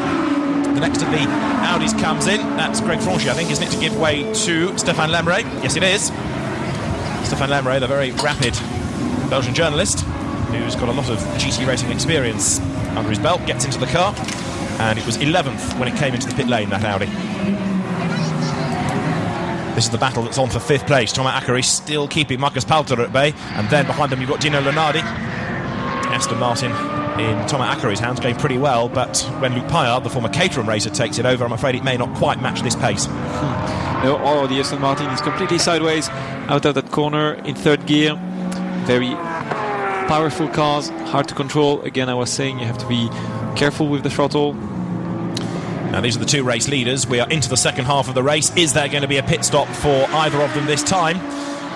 A: The next of the Audis comes in. That's Greg Franchi, I think, isn't it, to give way to Stéphane Lemray? Yes, it is. Stéphane Lemray, the very rapid Belgian journalist, who's got a lot of GT racing experience under his belt, gets into the car, and it was 11th when it came into the pit lane, that Audi. This is the battle that's on for 5th place. Thomas Akari still keeping Marcus Paltler at bay, and then behind them you've got Dino Lunardi. Aston Martin in Thomas Akari's hands, going pretty well, but when Luc Paillard, the former Caterham racer, takes it over, I'm afraid it may not quite match this pace.
B: No, the Aston Martin is completely sideways out of that corner in 3rd gear. Very powerful cars, hard to control. Again, I was saying you have to be careful with the throttle.
A: Now these are the 2 race leaders. We are into the second half of the race. Is there going to be a pit stop for either of them this time?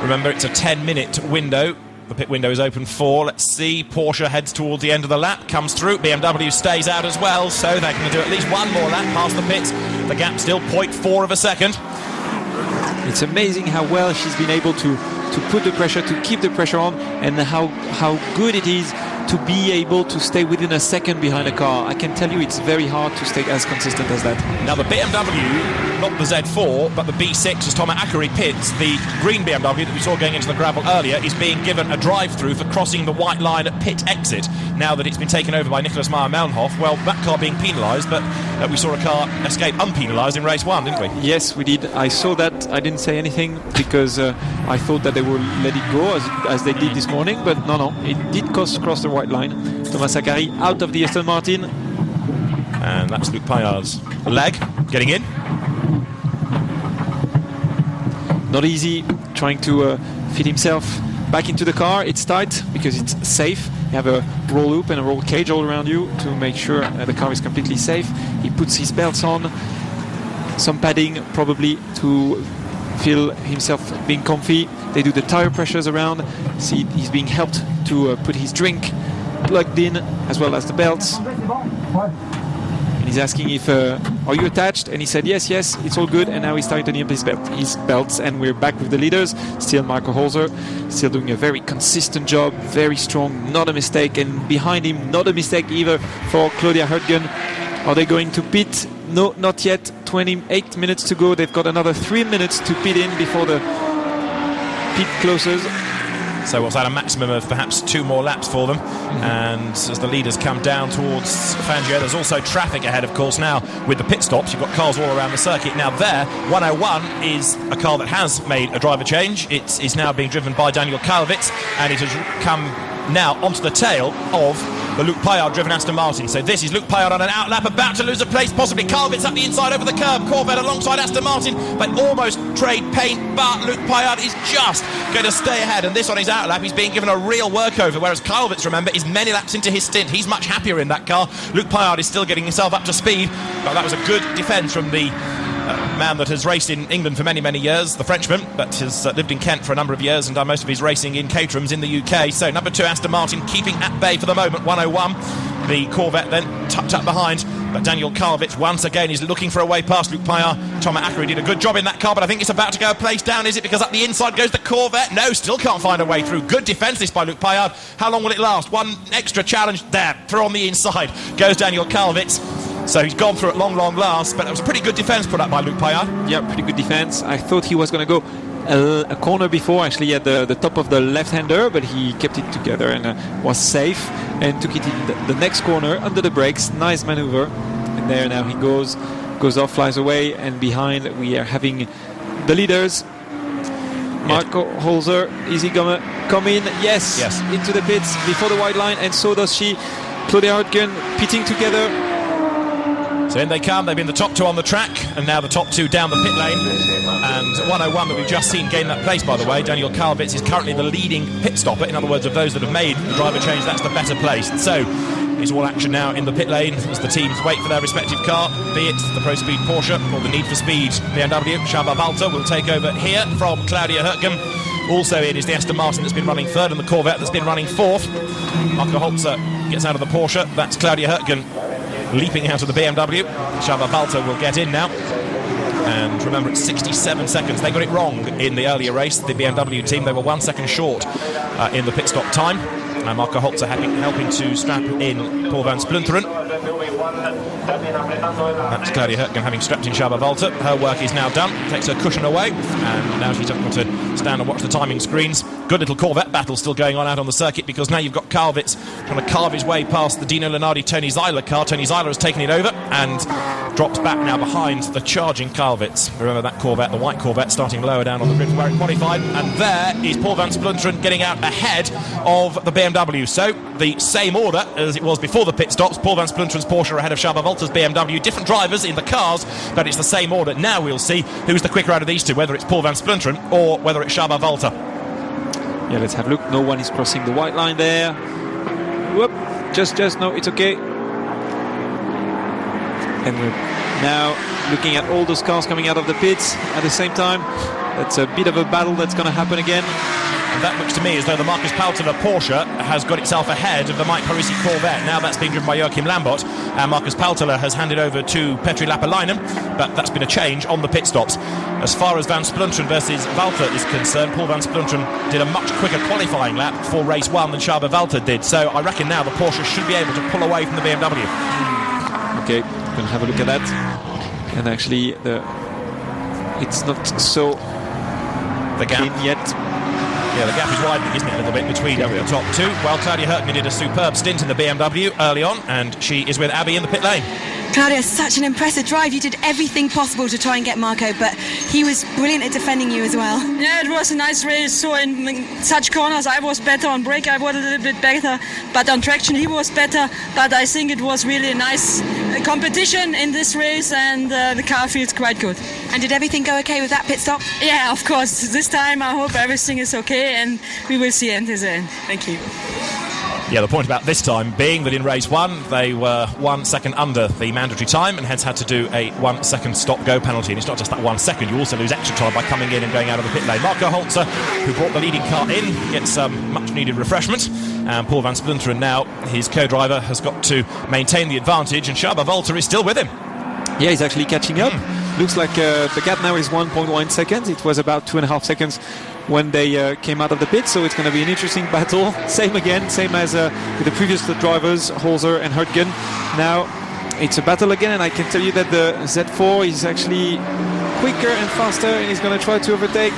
A: Remember, it's a 10-minute window. The pit window is open for, let's see, Porsche heads towards the end of the lap, comes through, BMW stays out as well, so they're going to do at least one more lap past the pits. The gap still 0.4 of a second.
B: It's amazing how well she's been able to put the pressure, to keep the pressure on, and how good it is to be able to stay within a second behind a car. I can tell you it's very hard to stay as consistent as that.
A: Now the BMW, not the Z4, but the B6, as Thomas Akari pits, the green BMW that we saw going into the gravel earlier, is being given a drive-through for crossing the white line at pit exit, now that it's been taken over by Nicholas Meyer-Melnhof. Well, that car being penalised, but we saw a car escape unpenalised in race 1, didn't we?
B: Yes, we did. I saw that. I didn't say anything because I thought that they would let it go as they did this morning, but no, it did cross the white line. Thomas Akari out of the Aston Martin.
A: And that's Luc Paillard's leg getting in.
B: Not easy trying to fit himself back into the car. It's tight because it's safe. You have a roll loop and a roll cage all around you to make sure the car is completely safe. He puts his belts on, some padding probably to feel himself being comfy. They do the tire pressures around. See, he's being helped to put his drink plugged in as well as the belts. And he's asking if are you attached, and he said yes, it's all good. And now he's tightening up his belts, and we're back with the leaders. Still Marco Holzer, still doing a very consistent job, very strong, not a mistake. And behind him, not a mistake either for Claudia Hurtgen. Are they going to pit? No, not yet. 28 minutes to go. They've got another 3 minutes to pit in before the pit closes.
A: So what's that, a maximum of perhaps 2 more laps for them? And as the leaders come down towards Fangio, there's also traffic ahead, of course, now with the pit stops. You've got cars all around the circuit. Now there, 101 is a car that has made a driver change. It is now being driven by Daniel Kalvitz, and it has come now onto the tail of the Luc Paillard driven Aston Martin. So this is Luc Paillard on an outlap, about to lose a place, possibly Kalvitz up the inside over the curb, Corvette alongside Aston Martin, but almost trade paint, but Luc Paillard is just going to stay ahead, and this on his outlap, he's being given a real workover, whereas Kalvitz, remember, is many laps into his stint. He's much happier in that car. Luc Paillard is still getting himself up to speed, but that was a good defence from the man that has raced in England for many years, the Frenchman, but has lived in Kent for a number of years and done most of his racing in Caterhams in the UK. So number 2 Aston Martin keeping at bay for the moment, 101. The Corvette then tucked up behind, but Daniel Kalvitz once again is looking for a way past Luc Paillard. Thomas Akari did a good job in that car, but I think it's about to go a place down, is it? Because up the inside goes the Corvette. No, still can't find a way through. Good defence this by Luc Paillard. How long will it last? One extra challenge there, through on the inside goes Daniel Kalvitz. So he's gone through at long last, but it was a pretty good defence put up by Luc Paillard.
B: Yeah, pretty good defence. I thought he was going to go a corner before, actually at the top of the left-hander, but he kept it together and was safe and took it in the next corner under the brakes. Nice manoeuvre. And there now he goes off, flies away, and behind we are having the leaders. Marco Holzer, is he going to come in? Yes, into the pits before the white line, and so does she. Claudia Hurtgen pitting together.
A: So in they come. They've been the top 2 on the track, and now the top 2 down the pit lane. And 101 that we've just seen gain that place, by the way, Daniel Kalvitz is currently the leading pit stopper. In other words, of those that have made the driver change, that's the better place. So it's all action now in the pit lane as the teams wait for their respective car, be it the Pro Speed Porsche or the Need for Speed BMW. Csaba Balta will take over here from Claudia Hurtgen. Also in is the Aston Martin that's been running 3rd and the Corvette that's been running 4th. Marco Holzer gets out of the Porsche. That's Claudia Hurtgen leaping out of the BMW. Csaba Balta will get in now. And remember, it's 67 seconds. They got it wrong in the earlier race, the BMW team. They were 1 second short in the pit stop time. And Marco Holzer helping to strap in Paul van Splunteren. That's Claudia Hurtgen having strapped in Shaba Walter. Her work is now done. Takes her cushion away, and now she's just got to stand and watch the timing screens. Good little Corvette battle still going on out on the circuit, because now you've got Kalvitz trying to carve his way past the Dino Lenardi Tony Zeiler car. Tony Zeiler has taken it over and drops back now behind the charging Kalvitz. Remember that Corvette, the white Corvette, starting lower down on the grid where it qualified. And there is Paul van Splunteren getting out ahead of the BMW. So the same order as it was before the pit stops. Paul van Spluntren's Porsche ahead of Shaba Walter's BMW. Different drivers in the cars, but it's the same order. Now we'll see who's the quicker out of these two, whether it's Paul van Splunteren or whether it's Shaba Walter.
B: Yeah, let's have a look. No one is crossing the white line there. Whoop. Just, no, it's okay. And we're now looking at all those cars coming out of the pits at the same time. That's a bit of a battle that's going to happen again.
A: And that looks to me as though the Marcus Paultner Porsche has got itself ahead of the Mike Parisi Corvette. Now that's being driven by Joachim Lambert, and Marcus Paultner has handed over to Petri Lapalainen, but that's been a change on the pit stops. As far as Van Splunteren versus Walter is concerned, Paul Van Splunteren did a much quicker qualifying lap for race one than Shaba Walter did, so I reckon now the Porsche should be able to pull away from the BMW.
B: Okay, we're going to have a look at that. And actually, it's not so
A: the gap
B: clean yet.
A: Yeah, the gap is widening, isn't it, a little bit between the top two. Well, Claudia Hurtgen did a superb stint in the BMW early on, and she is with Abby in the pit lane.
C: Claudia, such an impressive drive. You did everything possible to try and get Marco, but he was brilliant at defending you as well.
G: Yeah, it was a nice race. So in such corners, I was better. On brake, I was a little bit better. But on traction, he was better. But I think it was really a nice competition in this race, and the car feels quite good.
C: And did everything go okay with that pit stop?
G: Yeah, of course. This time, I hope everything is okay, and we will see at the end. Thank you.
A: Yeah, the point about this time being that in race one they were 1 second under the mandatory time and hence had to do a 1 second stop-go penalty. And it's not just that 1 second, you also lose extra time by coming in and going out of the pit lane. Marco Holzer, who brought the leading car in, gets some much-needed refreshment. And Paul van Splunteren now, his co-driver, has got to maintain the advantage, and Shaba Walter is still with him.
B: Yeah, he's actually catching up. Looks like the gap now is 1.1 seconds. It was about 2.5 seconds when they came out of the pit, so it's going to be an interesting battle. Same as with the previous drivers, Holzer and Hurtgen. Now it's a battle again, and I can tell you that the Z4 is actually quicker and faster, and he's going to try to overtake.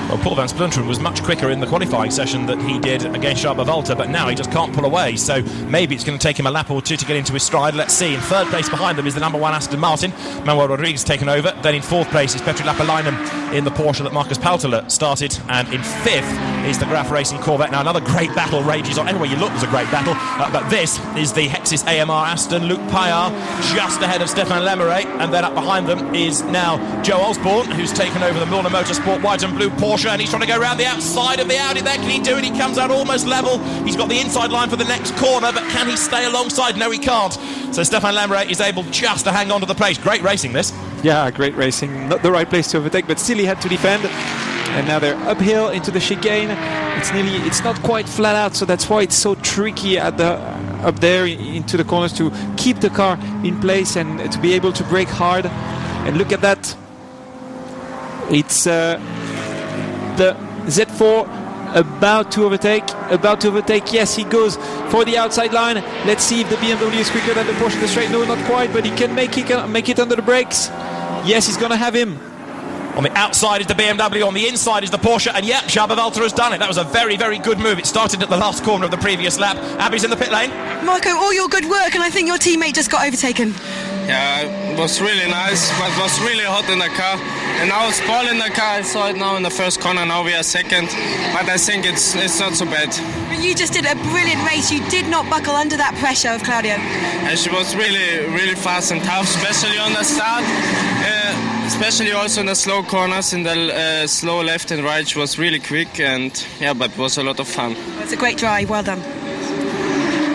A: Well, Paul van Splunteren was much quicker in the qualifying session that he did against Shaba Walter, but now he just can't pull away, so maybe it's going to take him a lap or two to get into his stride. Let's see. In third place behind them is the number one Aston Martin. Manuel Rodriguez taken over. Then in fourth place is Petri Lapalainen in the Porsche that Marcus Paultner started, and in fifth is the Graf Racing Corvette. Now another great battle rages on. Anywhere you look, there's a great battle, but this is the Hexis AMR Aston. Luc Payard just ahead of Stéphane Lemeret, and then up behind them is now Joe Osborne, who's taken over the Milner Motorsport white and blue Porsche, and he's trying to go around the outside of the Audi there. Can he do it? He comes out almost level. He's got the inside line for the next corner, but can he stay alongside? No, he can't. So Stéphane Lemeret is able just to hang on to the place. Great racing, this.
B: Yeah, great racing. Not the right place to overtake, but still he had to defend. And now they're uphill into the chicane. It's not quite flat out, so that's why it's so tricky up there into the corners to keep the car in place and to be able to brake hard. And look at that. It's the Z4 about to overtake. Yes, he goes for the outside line. Let's see if the BMW is quicker than the Porsche in the straight. No, not quite, but he can make it under the brakes. Yes, he's going to have him.
A: On the outside is the BMW, on the inside is the Porsche, and yep, Shaba Walter has done it. That was a very, very good move. It started at the last corner of the previous lap. Abby's in the pit lane.
C: Marco, all your good work, and I think your teammate just got overtaken.
H: Yeah, it was really nice, but it was really hot in the car. And now it's ball in the car. I saw it now in the first corner. Now we are second, but I think it's not so bad.
C: But you just did a brilliant race. You did not buckle under that pressure of Claudio.
H: And she was really, really fast and tough, especially on the start. Especially also in the slow corners, in the slow left and right. She was really quick, and yeah, but it was a lot of fun.
C: Well, it's a great drive. Well done.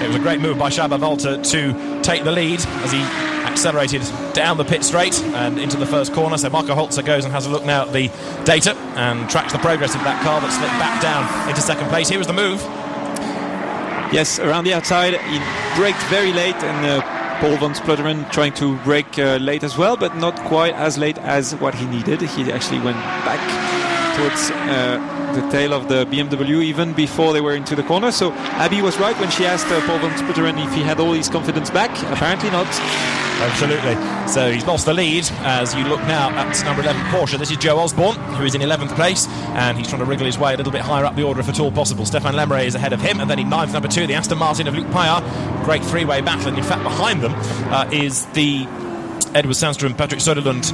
A: It was a great move by Shaba Walter to take the lead as he accelerated down the pit straight and into the first corner. So Marco Holzer goes and has a look now at the data and tracks the progress of that car that slipped back down into second place. Here was the move.
B: Yes, around the outside, he braked very late, and Paul van Splutterman trying to brake late as well, but not quite as late as what he needed. He actually went back towards the tail of the BMW even before they were into the corner. So Abby was right when she asked Paul van Splutterman if he had all his confidence back. Apparently not.
A: Absolutely. So he's lost the lead as you look now at number 11 Porsche. This is Joe Osborne, who is in 11th place, and he's trying to wriggle his way a little bit higher up the order if at all possible. Stéphane Lemray is ahead of him, and then in 9th, number 2, the Aston Martin of Luc Paillard. Great three-way battle, and in fact behind them is the Edward Sandstrom, Patrick Söderlund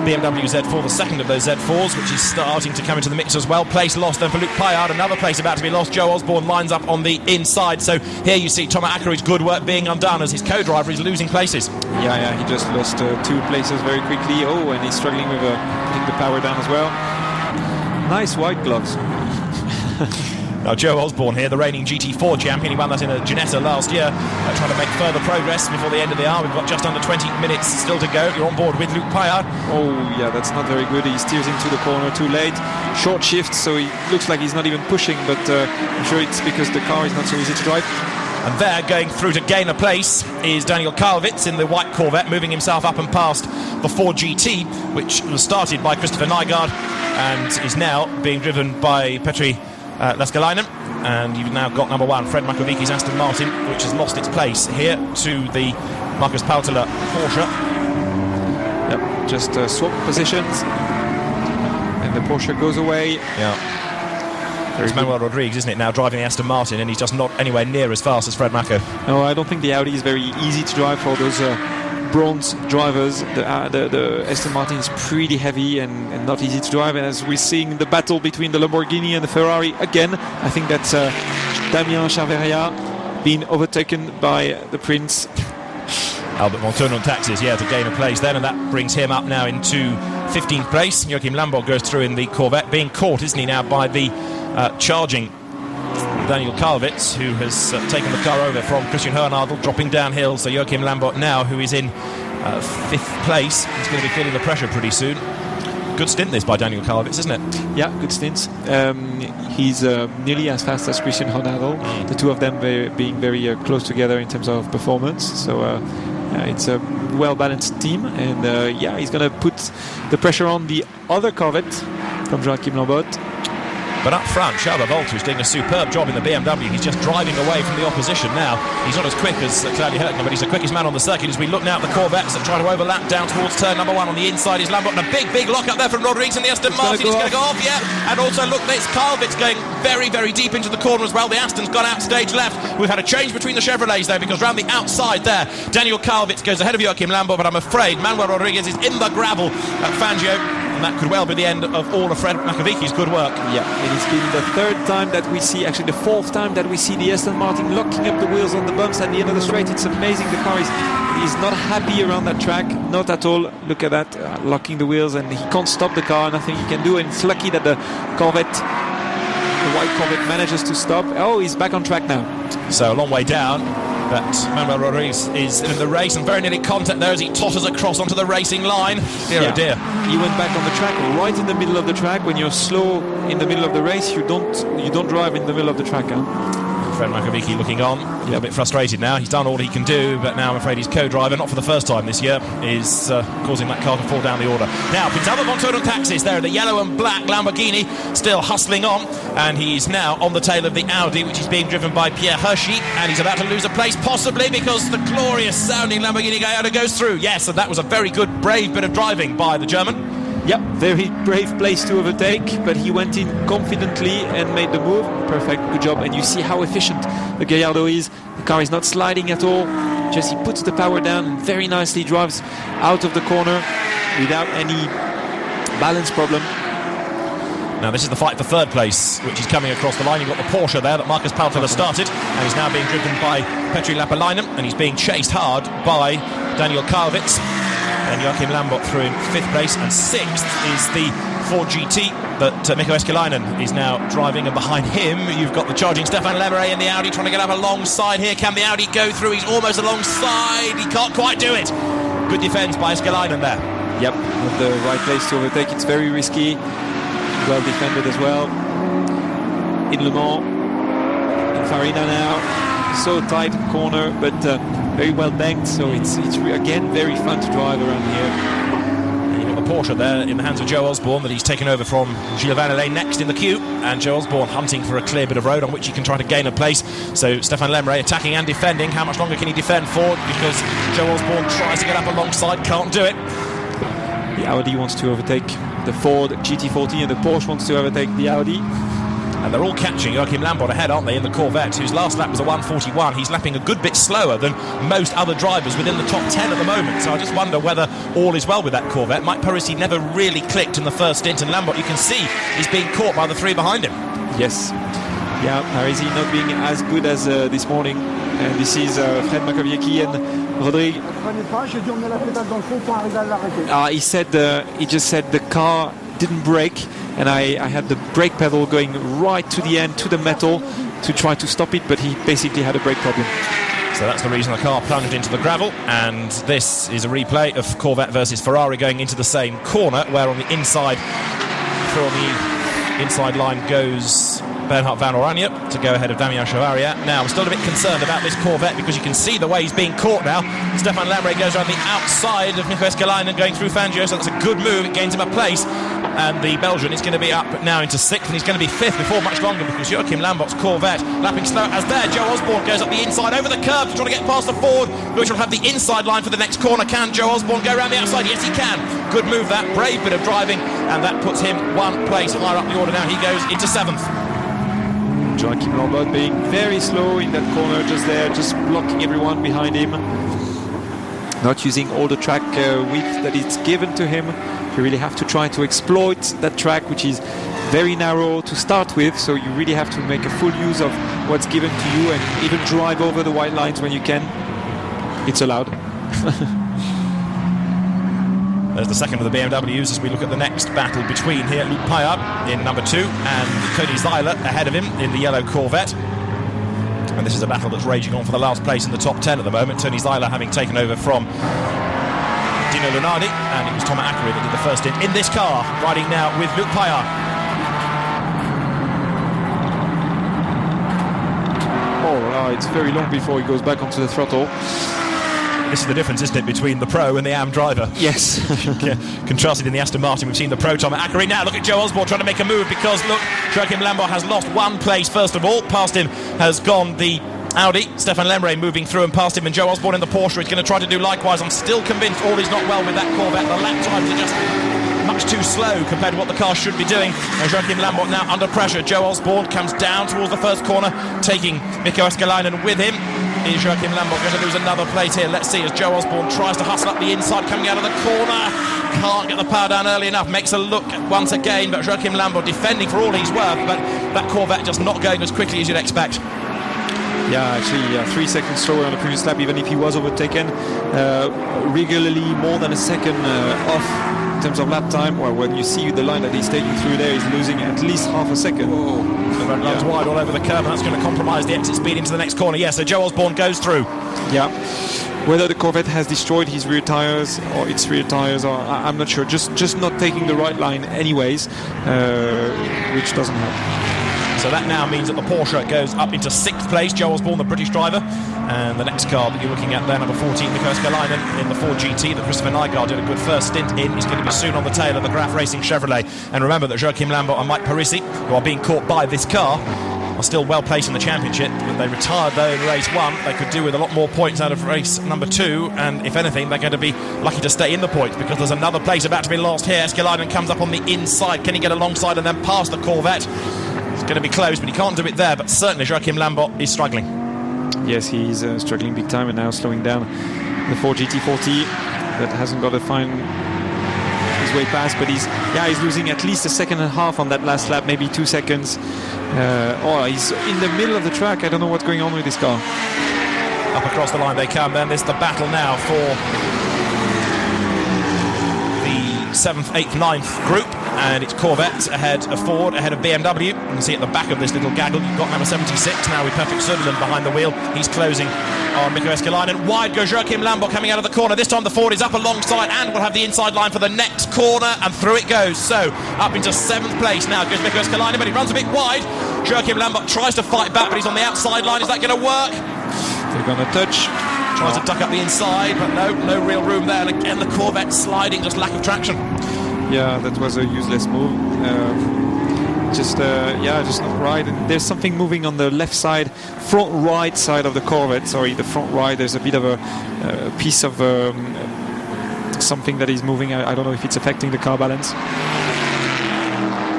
A: BMW Z4, the second of those Z4s, which is starting to come into the mix as well. Place lost then for Luc Paillard, another place about to be lost. Joe Osborne lines up on the inside. So here you see Thomas Ackerich's good work being undone as his co-driver is losing places.
B: Yeah, he just lost 2 places very quickly. Oh, and he's struggling with putting the power down as well. Nice white gloves.
A: Now Joe Osborne here, the reigning GT4 champion. He won that in a Ginetta last year, trying to make further progress before the end of the hour. We've got just under 20 minutes still to go. You're on board with Luc Paillard.
B: Oh yeah, that's not very good. He steers into the corner too late. Short shift, so he looks like he's not even pushing, but I'm sure it's because the car is not so easy to drive.
A: And there, going through to gain a place, is Daniel Karlowitz in the white Corvette, moving himself up and past the Ford GT, which was started by Christopher Nygaard and is now being driven by Petri Laskalainen. And you've now got number 1, Fred Makoviki's Aston Martin, which has lost its place here to the Marcus Pautela Porsche.
B: Yep, just swap positions, and the Porsche goes away.
A: Yeah. It's Manuel Rodriguez, isn't it, now driving the Aston Martin, and he's just not anywhere near as fast as Fred Mako.
B: No, I don't think the Audi is very easy to drive for those bronze drivers. The Aston Martin is pretty heavy and not easy to drive, and as we're seeing the battle between the Lamborghini and the Ferrari again, I think that's Damien Charveria being overtaken by the Prince.
A: Albert Montour on taxis, to gain a place then, and that brings him up now into 15th place. Joachim Lambert goes through in the Corvette, being caught, isn't he, now by the charging Daniel Karlowitz, who has taken the car over from Christian Hohenadel, dropping downhill. So Joachim Lambert now, who is in 5th place, is going to be feeling the pressure pretty soon. Good stint this by Daniel Karlowitz, isn't it?
B: Yeah, good stints. He's nearly as fast as Christian Hohenadel. The two of them being very close together in terms of performance. So it's a well-balanced team, and he's going to put the pressure on the other Corvette from Joachim Lambert.
A: But up front, Charles Volta is doing a superb job in the BMW. He's just driving away from the opposition now. He's not as quick as Claudia Herkner, but he's the quickest man on the circuit as we look now at the Corvettes that try to overlap down towards turn number 1 on the inside is Lambert. And a big lock up there from Rodriguez in the Aston Martin. He's going to go off, And also, look, there's Karlowitz going very deep into the corner as well. The Aston's gone out stage left. We've had a change between the Chevrolets, though, because round the outside there, Daniel Karlowitz goes ahead of Joachim Lambert, but I'm afraid Manuel Rodriguez is in the gravel at Fangio. And that could well be the end of all of Fred Makoviki's good work.
B: Yeah, and it's been the 3rd time that we see, actually the 4th time that we see the Aston Martin locking up the wheels on the bumps at the end of the straight. It's amazing. The car is not happy around that track, not at all. Look at that, locking the wheels, and he can't stop the car, nothing he can do. And it's lucky that the Corvette, the white Corvette, manages to stop. Oh, he's back on track now.
A: So a long way down. But Manuel Rodriguez is in the race and very nearly contact there as he totters across onto the racing line. Oh dear.
B: He went back on the track, right in the middle of the track. When you're slow in the middle of the race, you don't drive in the middle of the track.
A: Fred Makovicki looking on, a little bit frustrated now. He's done all he can do, but now I'm afraid his co-driver, not for the first time this year, is causing that car to fall down the order. Now, Pinzano Montour and Taxis there, the yellow and black Lamborghini still hustling on, and he's now on the tail of the Audi, which is being driven by Pierre Hershey, and he's about to lose a place, possibly because the glorious sounding Lamborghini Gallardo goes through. Yes, and that was a very good, brave bit of driving by the German.
B: Yep, very brave place to overtake, but he went in confidently and made the move. Perfect, good job. And you see how efficient the Gallardo is. The car is not sliding at all. Just he puts the power down and very nicely drives out of the corner without any balance problem.
A: Now this is the fight for 3rd place, which is coming across the line. You've got the Porsche there that Marcus Pautela started, and he's now being driven by Petri Lappalainen, and he's being chased hard by Daniel Karlowitz. And Joachim Lambert through in 5th place, and 6th is the Ford GT that Mikko Escalainen is now driving, and behind him you've got the charging Stéphane Lemray in the Audi trying to get up alongside here. Can the Audi go through? He's almost alongside, he can't quite do it. Good defence by Escalainen there.
B: Yep, with the right place to overtake. It's very risky, well defended as well. In Le Mans, in Farina now, so tight corner, but very well banked, so it's again very fun to drive around here.
A: You've got the Porsche there in the hands of Joe Osborne that he's taken over from Gilles Vanelay next in the queue, and Joe Osborne hunting for a clear bit of road on which he can try to gain a place. So Stéphane Lemray attacking and defending. How much longer can he defend for? Because Joe Osborne tries to get up alongside, can't do it.
B: The Audi wants to overtake the Ford GT40 and the Porsche wants to overtake the Audi.
A: And they're all catching Joachim Lambert ahead, aren't they, in the Corvette, whose last lap was a 1:41. He's lapping a good bit slower than most other drivers within the top 10 at the moment. So I just wonder whether all is well with that Corvette. Mike Parisi never really clicked in the first stint, and Lambert, you can see, he's being caught by the three behind him.
B: Yes. Yeah, Parisi not being as good as this morning. And this is Fred Makowiecki and Rodrigue. He just said the car didn't brake, and I had the brake pedal going right to the end, to the metal, to try to stop it, but he basically had a brake problem.
A: So that's the reason the car plunged into the gravel, and this is a replay of Corvette versus Ferrari going into the same corner, where on the inside, through on the inside line goes Bernhard van Oranje to go ahead of Damien Chevalier. Now, I'm still a bit concerned about this Corvette because you can see the way he's being caught now. Stéphane Lemray goes around the outside of Nico Escalainen going through Fangio, so that's a good move. It gains him a place. And the Belgian is going to be up now into 6th, and he's going to be 5th before much longer because Joachim Lambert's Corvette lapping slow as there. Joe Osborne goes up the inside over the curb to try to get past the Ford, which will have the inside line for the next corner. Can Joe Osborne go around the outside? Yes, he can. Good move, that brave bit of driving, and that puts him one place higher up the order now. He goes into 7th.
B: Joachim Lambert being very slow in that corner, just there, just blocking everyone behind him. Not using all the track width that it's given to him. You really have to try to exploit that track, which is very narrow to start with, so you really have to make a full use of what's given to you and even drive over the white lines when you can. It's allowed.
A: There's the second of the BMWs as we look at the next battle between here Luc Payard in number 2 and Tony Zeiler ahead of him in the yellow Corvette. And this is a battle that's raging on for the last place in the top 10 at the moment. Tony Zeiler having taken over from Dino Lunardi, and it was Thomas Ackery that did the first stint in this car, riding now with Luc Payard.
B: Oh, it's very long before he goes back onto the throttle.
A: This is the difference, isn't it, between the pro and the AM driver?
B: Yes.
A: Contrasted in the Aston Martin, we've seen the pro Thomas Ackery. Now look at Joe Osborne trying to make a move because, look, Joachim Lambert has lost one place first of all. Past him has gone the Audi. Stéphane Lemray moving through and past him, and Joe Osborne in the Porsche is going to try to do likewise. I'm still convinced all is not well with that Corvette. The lap times are just much too slow compared to what the car should be doing. And Joachim Lambert now under pressure. Joe Osborne comes down towards the first corner, taking Mikko Escalainen with him. Is Joachim Lambert going to lose another place here? Let's see as Joe Osborne tries to hustle up the inside, coming out of the corner. Can't get the power down early enough. Makes a look once again, but Joachim Lambert defending for all he's worth. But that Corvette just not going as quickly as you'd expect.
B: Yeah, actually 3 seconds slower on the previous lap, even if he was overtaken. Regularly more than a second off in terms of lap time. Well, when you see the line that he's taking through there, he's losing at least half a second.
A: Runs wide all over the curb, and that's going to compromise the exit speed into the next corner. So Joe Osborne goes through.
B: Yeah. Whether the Corvette has destroyed his rear tyres or its rear tyres, or I'm not sure. Just not taking the right line anyways, which doesn't help.
A: So that now means that the Porsche goes up into 6th place. Joe Osborne, the British driver. And the next car that you're looking at there, number 14, Mikko Escalainen in the Ford GT that Christopher Nygaard did a good first stint in. He's going to be soon on the tail of the Graf Racing Chevrolet. And remember that Joachim Lambert and Mike Parisi, who are being caught by this car, are still well placed in the championship. But they retired though in race 1. They could do with a lot more points out of race number 2. And if anything, they're going to be lucky to stay in the points because there's another place about to be lost here. Escalainen comes up on the inside. Can he get alongside and then past the Corvette? It's going to be close, but he can't do it there. But certainly Joachim Lambert is struggling.
B: Yes, he's struggling big time and now slowing down the Ford GT40 that hasn't got to find his way past, but he's losing at least a second and a half on that last lap, maybe 2 seconds. He's in the middle of the track. I don't know what's going on with this car.
A: Up across the line they come. Then there's the battle now for the 7th, 8th, 9th group. And it's Corvette ahead of Ford, ahead of BMW. You can see at the back of this little gaggle, you've got number 76 now with Patrick Söderlund behind the wheel. He's closing on Mikko Escalainen. Wide goes Joachim Lambert coming out of the corner. This time the Ford is up alongside and will have the inside line for the next corner. And through it goes. So up into 7th place now goes Mikko Escalainen, but he runs a bit wide. Joachim Lambert tries to fight back, but he's on the outside line. Is that going to work?
B: They're going to touch.
A: Tries to duck up the inside, but no real room there. And again, the Corvette sliding, just lack of traction.
B: Yeah, that was a useless move. Just not right. And there's something moving on the left side, front right side of the Corvette. Sorry, the front right. There's a bit of a piece of something that is moving. I don't know if it's affecting the car balance.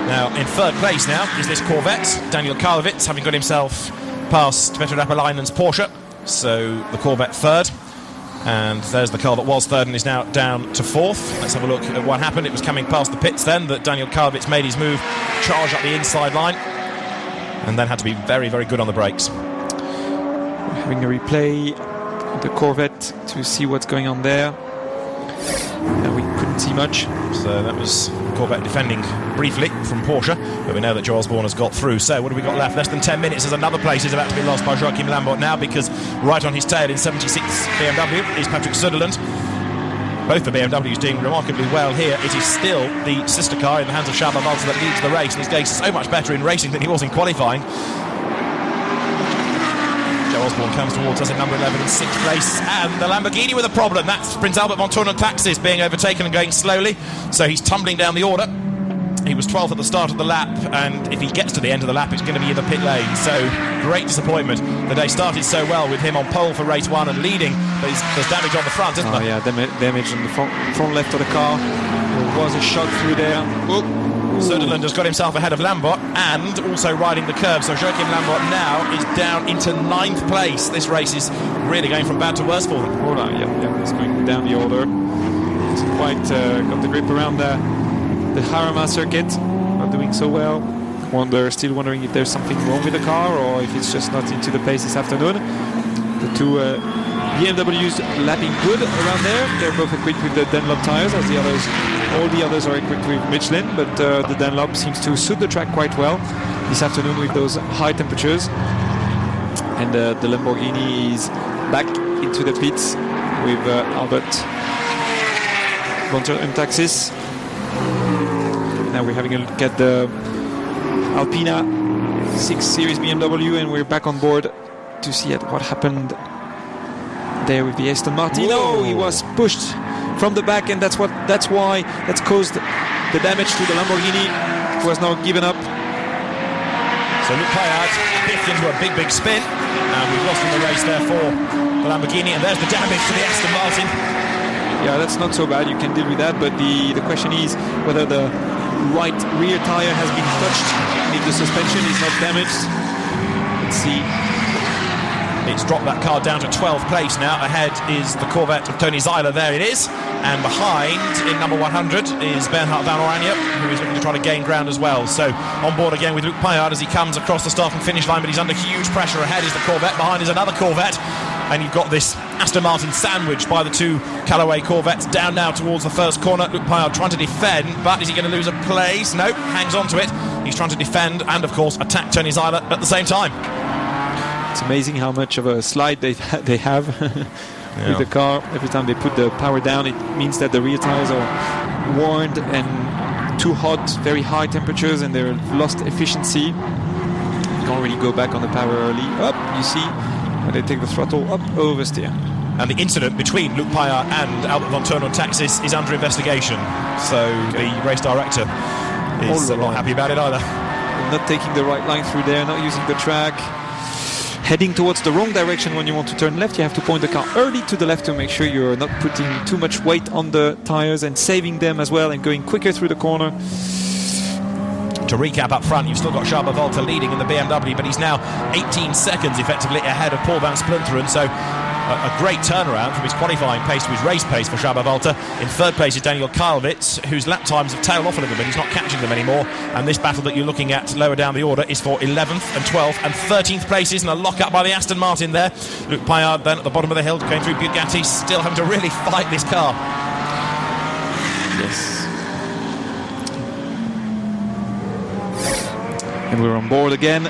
A: Now, in third place now is this Corvette. Daniel Karlovitz, having got himself past Peter Rapalainen's Porsche. So the Corvette third. And there's the car that was third and is now down to fourth. Let's have a look at what happened. It was coming past the pits then that Daniel Karlovitz made his move, charged up the inside line, and then had to be very, very good on the brakes.
B: We're having a replay of the Corvette to see what's going on there. We couldn't see much.
A: So that was Corvette defending briefly from Porsche, but we know that Joe Osborne has got through. So what have we got left? Less than 10 minutes as another place is about to be lost by Joachim Lambert now, because right on his tail in 76 BMW is Patrick Söderlund. Both the BMWs doing remarkably well here. It is still the sister car in the hands of Charles Valter that leads the race, and he's getting so much better in racing than he was in qualifying. Osborne comes towards us in number 11 in 6th place, and the Lamborghini with a problem. That's Prince Albert von Thurn und Taxis being overtaken and going slowly, so he's tumbling down the order. He was 12th at the start of the lap, and if he gets to the end of the lap, it's going to be in the pit lane. So great disappointment. The day started so well with him on pole for race 1 and leading, but there's damage on the front, isn't there?
B: Oh yeah, damage on the front left of the car. There was a shot through there.
A: Söderlund has got himself ahead of Lambert and also riding the curve, so Joachim Lambert now is down into 9th place. This race is really going from bad to worse for them.
B: Oh, yeah, it's going down the order. It's quite got the grip around the Jarama circuit, not doing so well. Still wondering if there's something wrong with the car or if it's just not into the pace this afternoon. The two BMWs lapping good around there. They're both equipped with the Dunlop tires, as all the others are equipped with Michelin, but the Dunlop seems to suit the track quite well this afternoon with those high temperatures. And the Lamborghini is back into the pits with Albert von Thurn und Taxis. Now we're having a look at the Alpina 6 Series BMW, and we're back on board to see at what happened there with the Aston Martin. Oh, he was pushed from the back, and that's why that's caused the damage to the Lamborghini. It was now given up.
A: So Luc Payard biffed into a big spin, and we've lost in the race there for the Lamborghini, and there's the damage to the Aston Martin.
B: Yeah, that's not so bad, you can deal with that, but the question is whether the right rear tire has been touched and if the suspension is not damaged. Let's see.
A: It's dropped that car down to 12th place now. Ahead is the Corvette of Tony Zeiler. There it is. And behind, in number 100, is Bernhard Van Oranje, who is looking to try to gain ground as well. So on board again with Luc Payard as he comes across the start and finish line, but he's under huge pressure. Ahead is the Corvette. Behind is another Corvette. And you've got this Aston Martin sandwich by the two Callaway Corvettes down now towards the first corner. Luc Payard trying to defend, but is he going to lose a place? Nope, hangs on to it. He's trying to defend and, of course, attack Tony Zeiler at the same time.
B: It's amazing how much of a slide they have with the car. Every time they put the power down, it means that the rear tires are worn and too hot, very high temperatures, and they're lost efficiency. You can't really go back on the power early. Up, you see, when they take the throttle up, oversteer.
A: And the incident between Luc Payard and Albert von Thurn und Taxis is under investigation. So the race director is not happy about it either.
B: Not taking the right line through there, not using the track. Heading towards the wrong direction when you want to turn left. You have to point the car early to the left to make sure you're not putting too much weight on the tires and saving them as well and going quicker through the corner.
A: To recap up front, you've still got Charles Valter leading in the BMW, but he's now 18 seconds effectively ahead of Paul van Splinteren. So a great turnaround from his qualifying pace to his race pace for Charles Valter. In third place is Daniel Karlovitz, whose lap times have tailed off a little bit. He's not catching them anymore. And this battle that you're looking at lower down the order is for 11th and 12th and 13th places, and a lock-up by the Aston Martin there. Luc Payard then at the bottom of the hill going through Bugatti, still having to really fight this car.
B: Yes. And we're on board again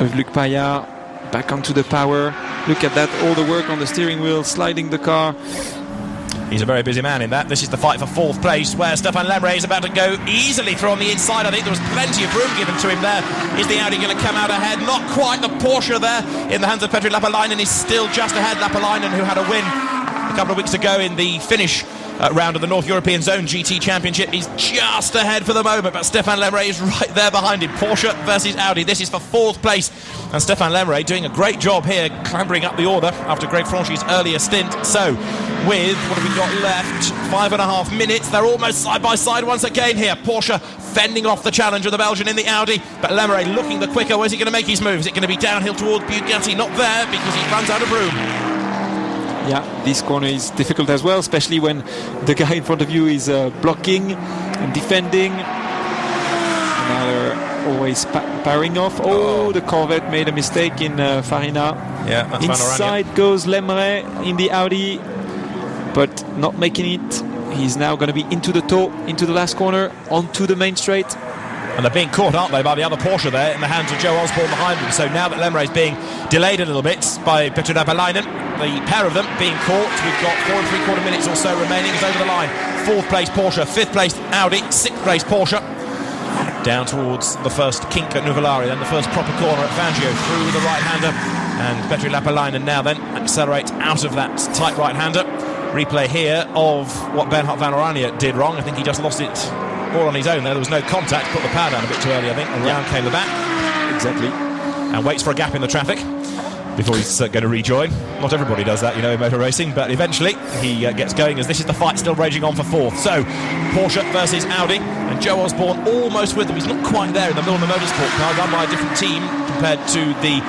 B: with Luc Payard back onto the power. Look at that, all the work on the steering wheel, sliding the car.
A: He's a very busy man in that. This is the fight for 4th place, where Stefan Lemre is about to go easily through on the inside. I think there was plenty of room given to him there. Is the Audi going to come out ahead? Not quite. The Porsche there in the hands of Petri Lapalainen is still just ahead. Lapalainen, who had a win a couple of weeks ago in the Finnish round of the North European Zone GT Championship, is just ahead for the moment, but Stefan Lemre is right there behind him. Porsche versus Audi. This is for 4th place, and Stefan Lemre doing a great job here, clambering up the order after Greg Franchi's earlier stint. So, with what have we got left? 5.5 minutes. They're almost side by side once again here. Porsche fending off the challenge of the Belgian in the Audi, but Lemre looking the quicker. Where's he going to make his move? Is it going to be downhill towards Bugatti? Not there, because he runs out of room.
B: Yeah, this corner is difficult as well, especially when the guy in front of you is blocking and defending. Now they're always powering off. Oh, the Corvette made a mistake in Farina.
A: Yeah, that's
B: inside goes Lemre in the Audi, but not making it. He's now going to be into the last corner, onto the main straight.
A: And they're being caught, aren't they, by the other Porsche there in the hands of Joe Osborne behind them. So now that Lemre is being delayed a little bit by Petri Lapalainen, the pair of them being caught. We've got 4 3/4 minutes or so remaining. It's over the line. 4th place Porsche, 5th place Audi, 6th place Porsche. Down towards the first kink at Nuvolari, then the first proper corner at Fangio through the right-hander. And Petri Lapalainen now then accelerates out of that tight right-hander. Replay here of what Bernhard van Oranje did wrong. I think he just lost it all on his own there. There was no contact, put the power down a bit too early, I think, and round came the back.
B: Exactly.
A: And waits for a gap in the traffic before he's going to rejoin. Not everybody does that, in motor racing, but eventually he gets going, as this is the fight still raging on for 4th. So, Porsche versus Audi, and Joe Osborne almost with them. He's not quite there in the Milner Motorsport car, run by a different team compared to the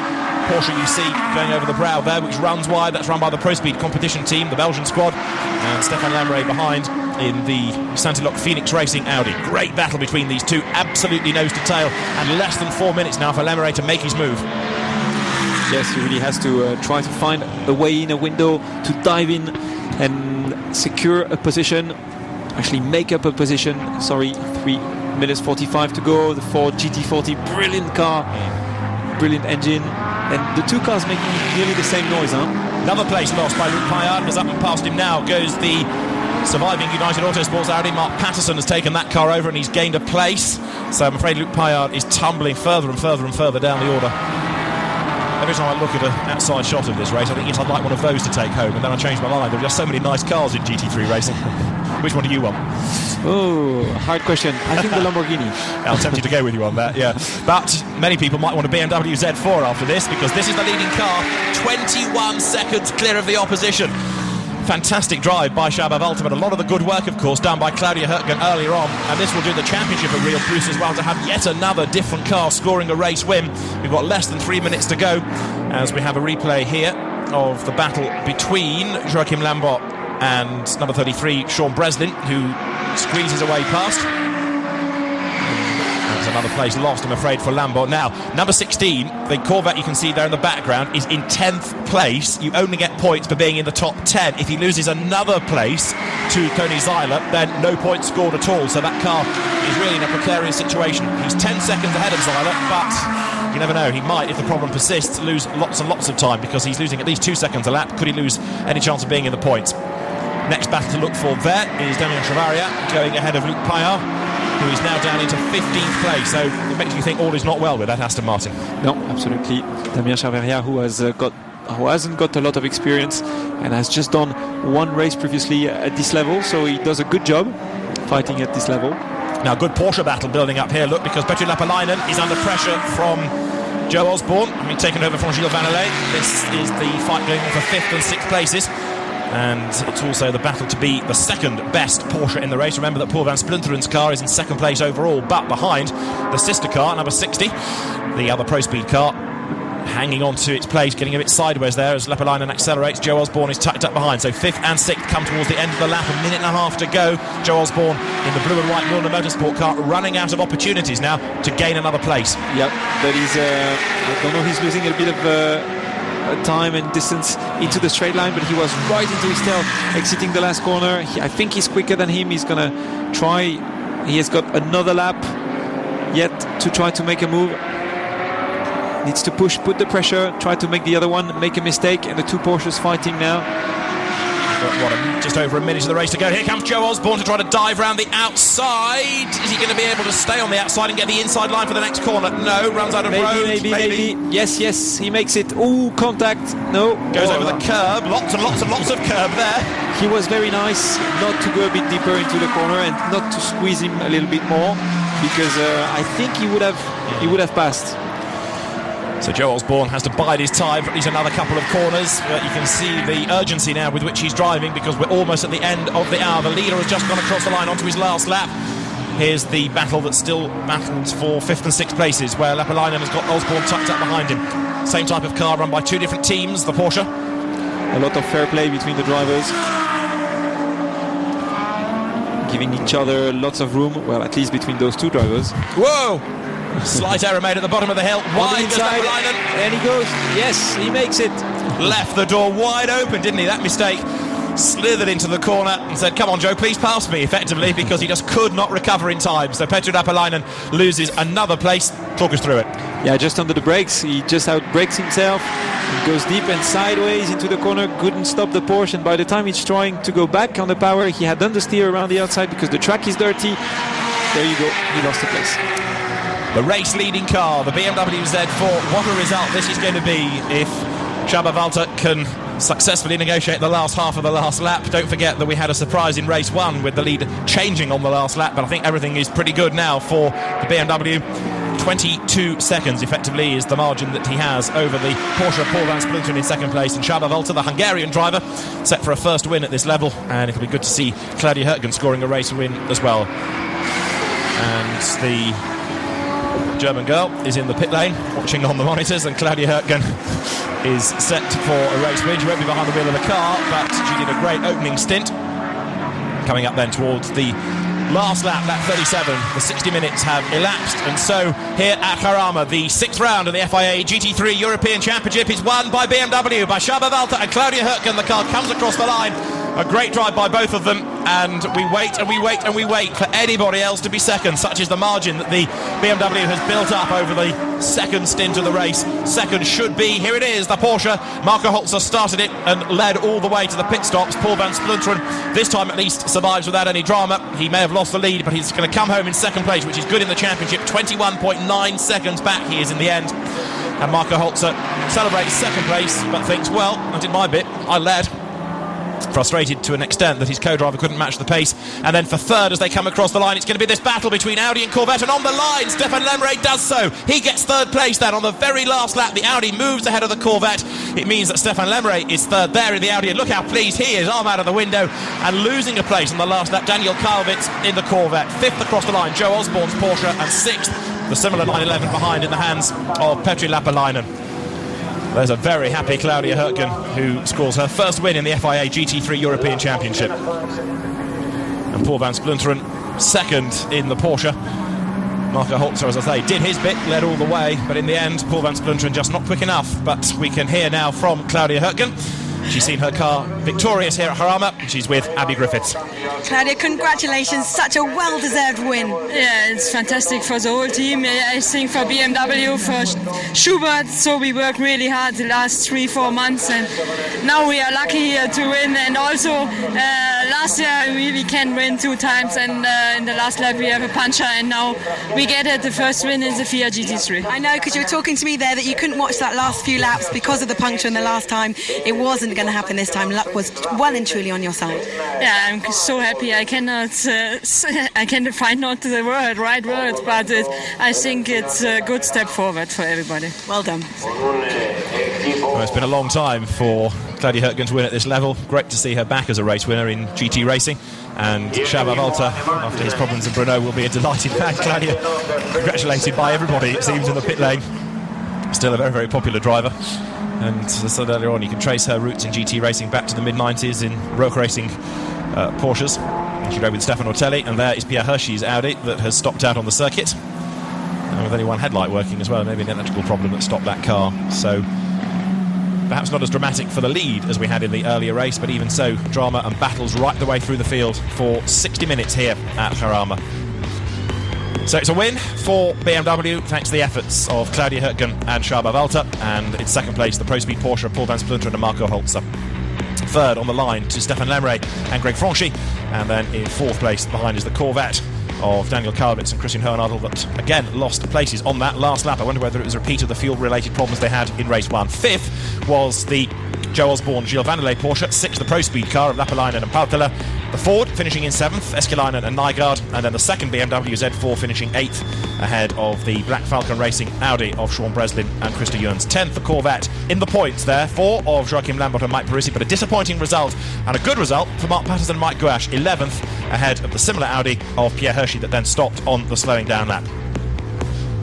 A: Porsche you see going over the brow there, which runs wide. That's run by the Pro Speed competition team, the Belgian squad, and Stefan Lemre behind in the Santilok Phoenix Racing Audi. Great battle between these two, absolutely nose to tail, and less than 4 minutes now for Lemre to make his move.
B: Yes, he really has to try to find a way in, a window to dive in and secure a position, actually make up a position. 3 minutes 45 to go. The Ford GT40, brilliant car, brilliant engine, and the two cars making nearly the same noise, huh?
A: Another place lost by Luc Paillard, as up and past him now goes the surviving United Autosports Audi. Mark Patterson has taken that car over and he's gained a place, so I'm afraid Luc Paillard is tumbling further and further and further down the order. Every time I look at an outside shot of this race, I think I'd like one of those to take home, and then I change my mind. There are just so many nice cars in GT3 racing. Which one do you want?
B: Oh, hard question. I think the Lamborghini.
A: I'm tempted to go with you on that, yeah. But many people might want a BMW Z4 after this, because this is the leading car, 21 seconds clear of the opposition. Fantastic drive by Shabba Valter, but a lot of the good work, of course, done by Claudia Hürtgen earlier on, and this will do the championship a real boost as well, to have yet another different car scoring a race win. We've got less than 3 minutes to go, as we have a replay here of the battle between Joachim Lambert and number 33, Sean Breslin, who squeezes away past. There's another place lost, I'm afraid, for Lambert. Now, number 16, the Corvette you can see there in the background, is in 10th place. You only get points for being in the top 10. If he loses another place to Tony Zeiler, then no points scored at all. So that car is really in a precarious situation. He's 10 seconds ahead of Zeiler, but you never know. He might, if the problem persists, lose lots and lots of time, because he's losing at least 2 seconds a lap. Could he lose any chance of being in the points? Next battle to look for there is Damien Chavaria going ahead of Luc Paillard, who is now down into 15th place. So it makes you think all is not well with that Aston Martin.
B: No, absolutely. Damien Chavaria, who hasn't got a lot of experience and has just done one race previously at this level, so he does a good job fighting at this level.
A: Now, good Porsche battle building up here, look, because Petri Lapalainen is under pressure from Joe Osborne, having taken over from Gilles Vanellet. This is the fight going on for 5th and 6th places. And it's also the battle to be the second best Porsche in the race. Remember that Paul van Splinteren's car is in 2nd place overall, but behind the sister car, number 60, the other Pro Speed car, hanging on to its place, getting a bit sideways there as Lapalainen accelerates. Joe Osborne is tucked up behind, so 5th and 6th come towards the end of the lap, a minute and a half to go. Joe Osborne in the blue and white Milner Motorsport car, running out of opportunities now to gain another place.
B: Yep, but I don't know, he's losing a bit of time and distance into the straight line, but he was right into his tail exiting the last corner. I think he's quicker than him. He's gonna try, he has got another lap yet to try to make a move. Needs to push, put the pressure, try to make the other one make a mistake, and the two Porsches fighting now.
A: Just over a minute of the race to go. Here comes Joe Osborne to try to dive round the outside. Is he going to be able to stay on the outside and get the inside line for the next corner? No, runs out of road.
B: Maybe. Yes, he makes it. Ooh, contact. No.
A: Goes over the curb. Lots and lots of curb there.
B: He was very nice not to go a bit deeper into the corner and not to squeeze him a little bit more, because I think he would have passed.
A: So Joe Osborne has to bide his time for at least another couple of corners. You can see the urgency now with which he's driving, because we're almost at the end of the hour. The leader has just gone across the line onto his last lap. Here's the battle that still battles for 5th and 6th places, where Lapalainen has got Osborne tucked up behind him. Same type of car run by two different teams, the Porsche.
B: A lot of fair play between the drivers, giving each other lots of room, well, at least between those two drivers.
A: Whoa! Slight error made at the bottom of the hill. Wide goes Lapalainen.
B: And he goes. Yes, he makes it.
A: Left the door wide open, didn't he? That mistake. Slithered into the corner and said, come on Joe, please pass me, effectively, because he just could not recover in time. So Petri Lapalainen loses another place. Talk us through it.
B: Yeah, just under the brakes, he just outbrakes himself, goes deep and sideways into the corner, couldn't stop the Porsche, and by the time he's trying to go back on the power, he had understeer around the outside because the track is dirty. There you go, he lost the place.
A: The race leading car, the BMW Z4. What a result this is going to be if Csaba Walter can successfully negotiate the last half of the last lap. Don't forget that we had a surprise in race 1 with the lead changing on the last lap, but I think everything is pretty good now for the BMW. 22 seconds effectively is the margin that he has over the Porsche Paul van Splinteren in second place, and Csaba Walter, the Hungarian driver, set for a first win at this level, and it'll be good to see Claudia Hürtgen scoring a race win as well. And the German girl is in the pit lane watching on the monitors, and Claudia Hürtgen is set for a race win. She won't be behind the wheel of the car, but she did a great opening stint. Coming up then towards the last lap, lap 37, the 60 minutes have elapsed, and so here at Jarama, the 6th round of the FIA GT3 European Championship is won by BMW, by Csaba Walter and Claudia Hürtgen. The car comes across the line. A great drive by both of them, and we wait and we wait and we wait for anybody else to be second. Such is the margin that the BMW has built up over the second stint of the race. Second should be, here it is, the Porsche. Marco Holzer started it and led all the way to the pit stops. Paul van Splinteren, this time at least, survives without any drama. He may have lost the lead, but he's going to come home in second place, which is good in the championship. 21.9 seconds back he is in the end. And Marco Holzer celebrates second place, but thinks, well, I did my bit, I led. Frustrated to an extent that his co-driver couldn't match the pace. And then for third, as they come across the line, it's going to be this battle between Audi and Corvette, and on the line Stefan Lemre does so. He gets third place then on the very last lap. The Audi moves ahead of the Corvette. It means that Stefan Lemre is third there in the Audi, and look how pleased he is, arm out of the window, and losing a place on the last lap, Daniel Kalvitz in the Corvette. 5th across the line, Joe Osborne's Porsche, and 6th, the similar 911 behind in the hands of Petri Lapalainen. There's a very happy Claudia Hürtgen, who scores her first win in the FIA GT3 European Championship. And Paul van Splinteren, second in the Porsche. Marco Holzer, as I say, did his bit, led all the way, but in the end, Paul van Splinteren just not quick enough. But we can hear now from Claudia Hürtgen. She's seen her car victorious here at Jarama. She's with Abby Griffiths.
C: Claudia, congratulations, such a well-deserved win.
G: Yeah, it's fantastic for the whole team. I think for BMW, for Schubert, so we worked really hard the last 3-4 months, and now we are lucky here to win. And also last year we can win 2 times, and in the last lap we have a puncher, and now we get it, the first win in the FIA GT3.
C: I know, because you were talking to me there that you couldn't watch that last few laps because of the puncture in the last time. It wasn't going to happen this time. Luck was well and truly on your side.
G: Yeah, I'm so happy. I cannot find not the right word, but I think it's a good step forward for everybody.
C: Well done.
A: Well, it's been a long time for Claudia Hürtgen to win at this level. Great to see her back as a race winner in GT racing. And Csaba Walter, after his problems in Brno, will be a delighted man. Claudia, congratulated by everybody, it seems, in the pit lane. Still a very, very popular driver. And as I said earlier on, you can trace her roots in GT racing back to the mid-90s in road racing Porsches. And she rode with Stefan Ortelli, and there is Pierre Hershey's Audi that has stopped out on the circuit. And with only one headlight working as well, maybe an electrical problem that stopped that car. So perhaps not as dramatic for the lead as we had in the earlier race, but even so, drama and battles right the way through the field for 60 minutes here at Jarama. So it's a win for BMW thanks to the efforts of Claudia Hürtgen and Csaba Walter, and in second place the Pro Speed Porsche, Paul van Splinteren and Marco Holzer. Third on the line to Stefan Lemray and Greg Franchi. And then in fourth place behind is the Corvette of Daniel Kalbitz and Christian Hohenadel, that again lost places on that last lap. I wonder whether it was a repeat of the fuel-related problems they had in race 1. Fifth was the Joe Osborne Gilles Vanderlei Porsche. Sixth, the Pro Speed car of Lapalainen and Paltela. The Ford finishing in 7th, Escalainen and Nygaard. And then the second BMW Z4 finishing 8th, ahead of the Black Falcon Racing Audi of Sean Breslin and Krista Juens. 10th, the Corvette. In the points there, 4 of Joachim Lambert and Mike Parisi, but a disappointing result and a good result for Mark Patterson and Mike Gouache. 11th, ahead of the similar Audi of Pierre Hershey that then stopped on the slowing down lap.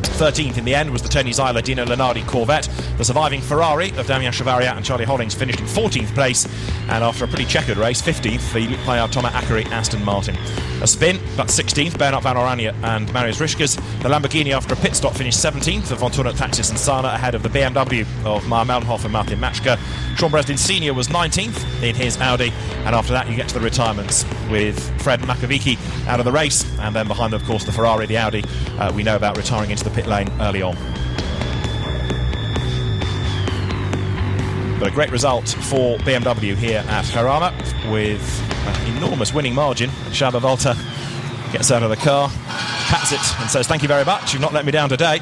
A: 13th in the end was the Tony Zyler Dino Lenardi Corvette. The surviving Ferrari of Damien Chevalier and Charlie Hollings finished in 14th place, and after a pretty checkered race, 15th, the Luc Payard Thomas Ackery Aston Martin. A spin, but 16th, Bernard Van Oranje and Marius Rischkes. The Lamborghini, after a pit stop, finished 17th of Von Tunnert, Taxis and Sana, ahead of the BMW of Mar Melnhof and Martin Matschke. Sean Breslin Sr. was 19th in his Audi, and after that you get to the retirements with Fred Makovici out of the race, and then behind them, of course, the Ferrari, the Audi we know about retiring into the pit lane early on. But a great result for BMW here at Jarama with an enormous winning margin. Csaba Walter gets out of the car, pats it and says, "Thank you very much, you've not let me down today."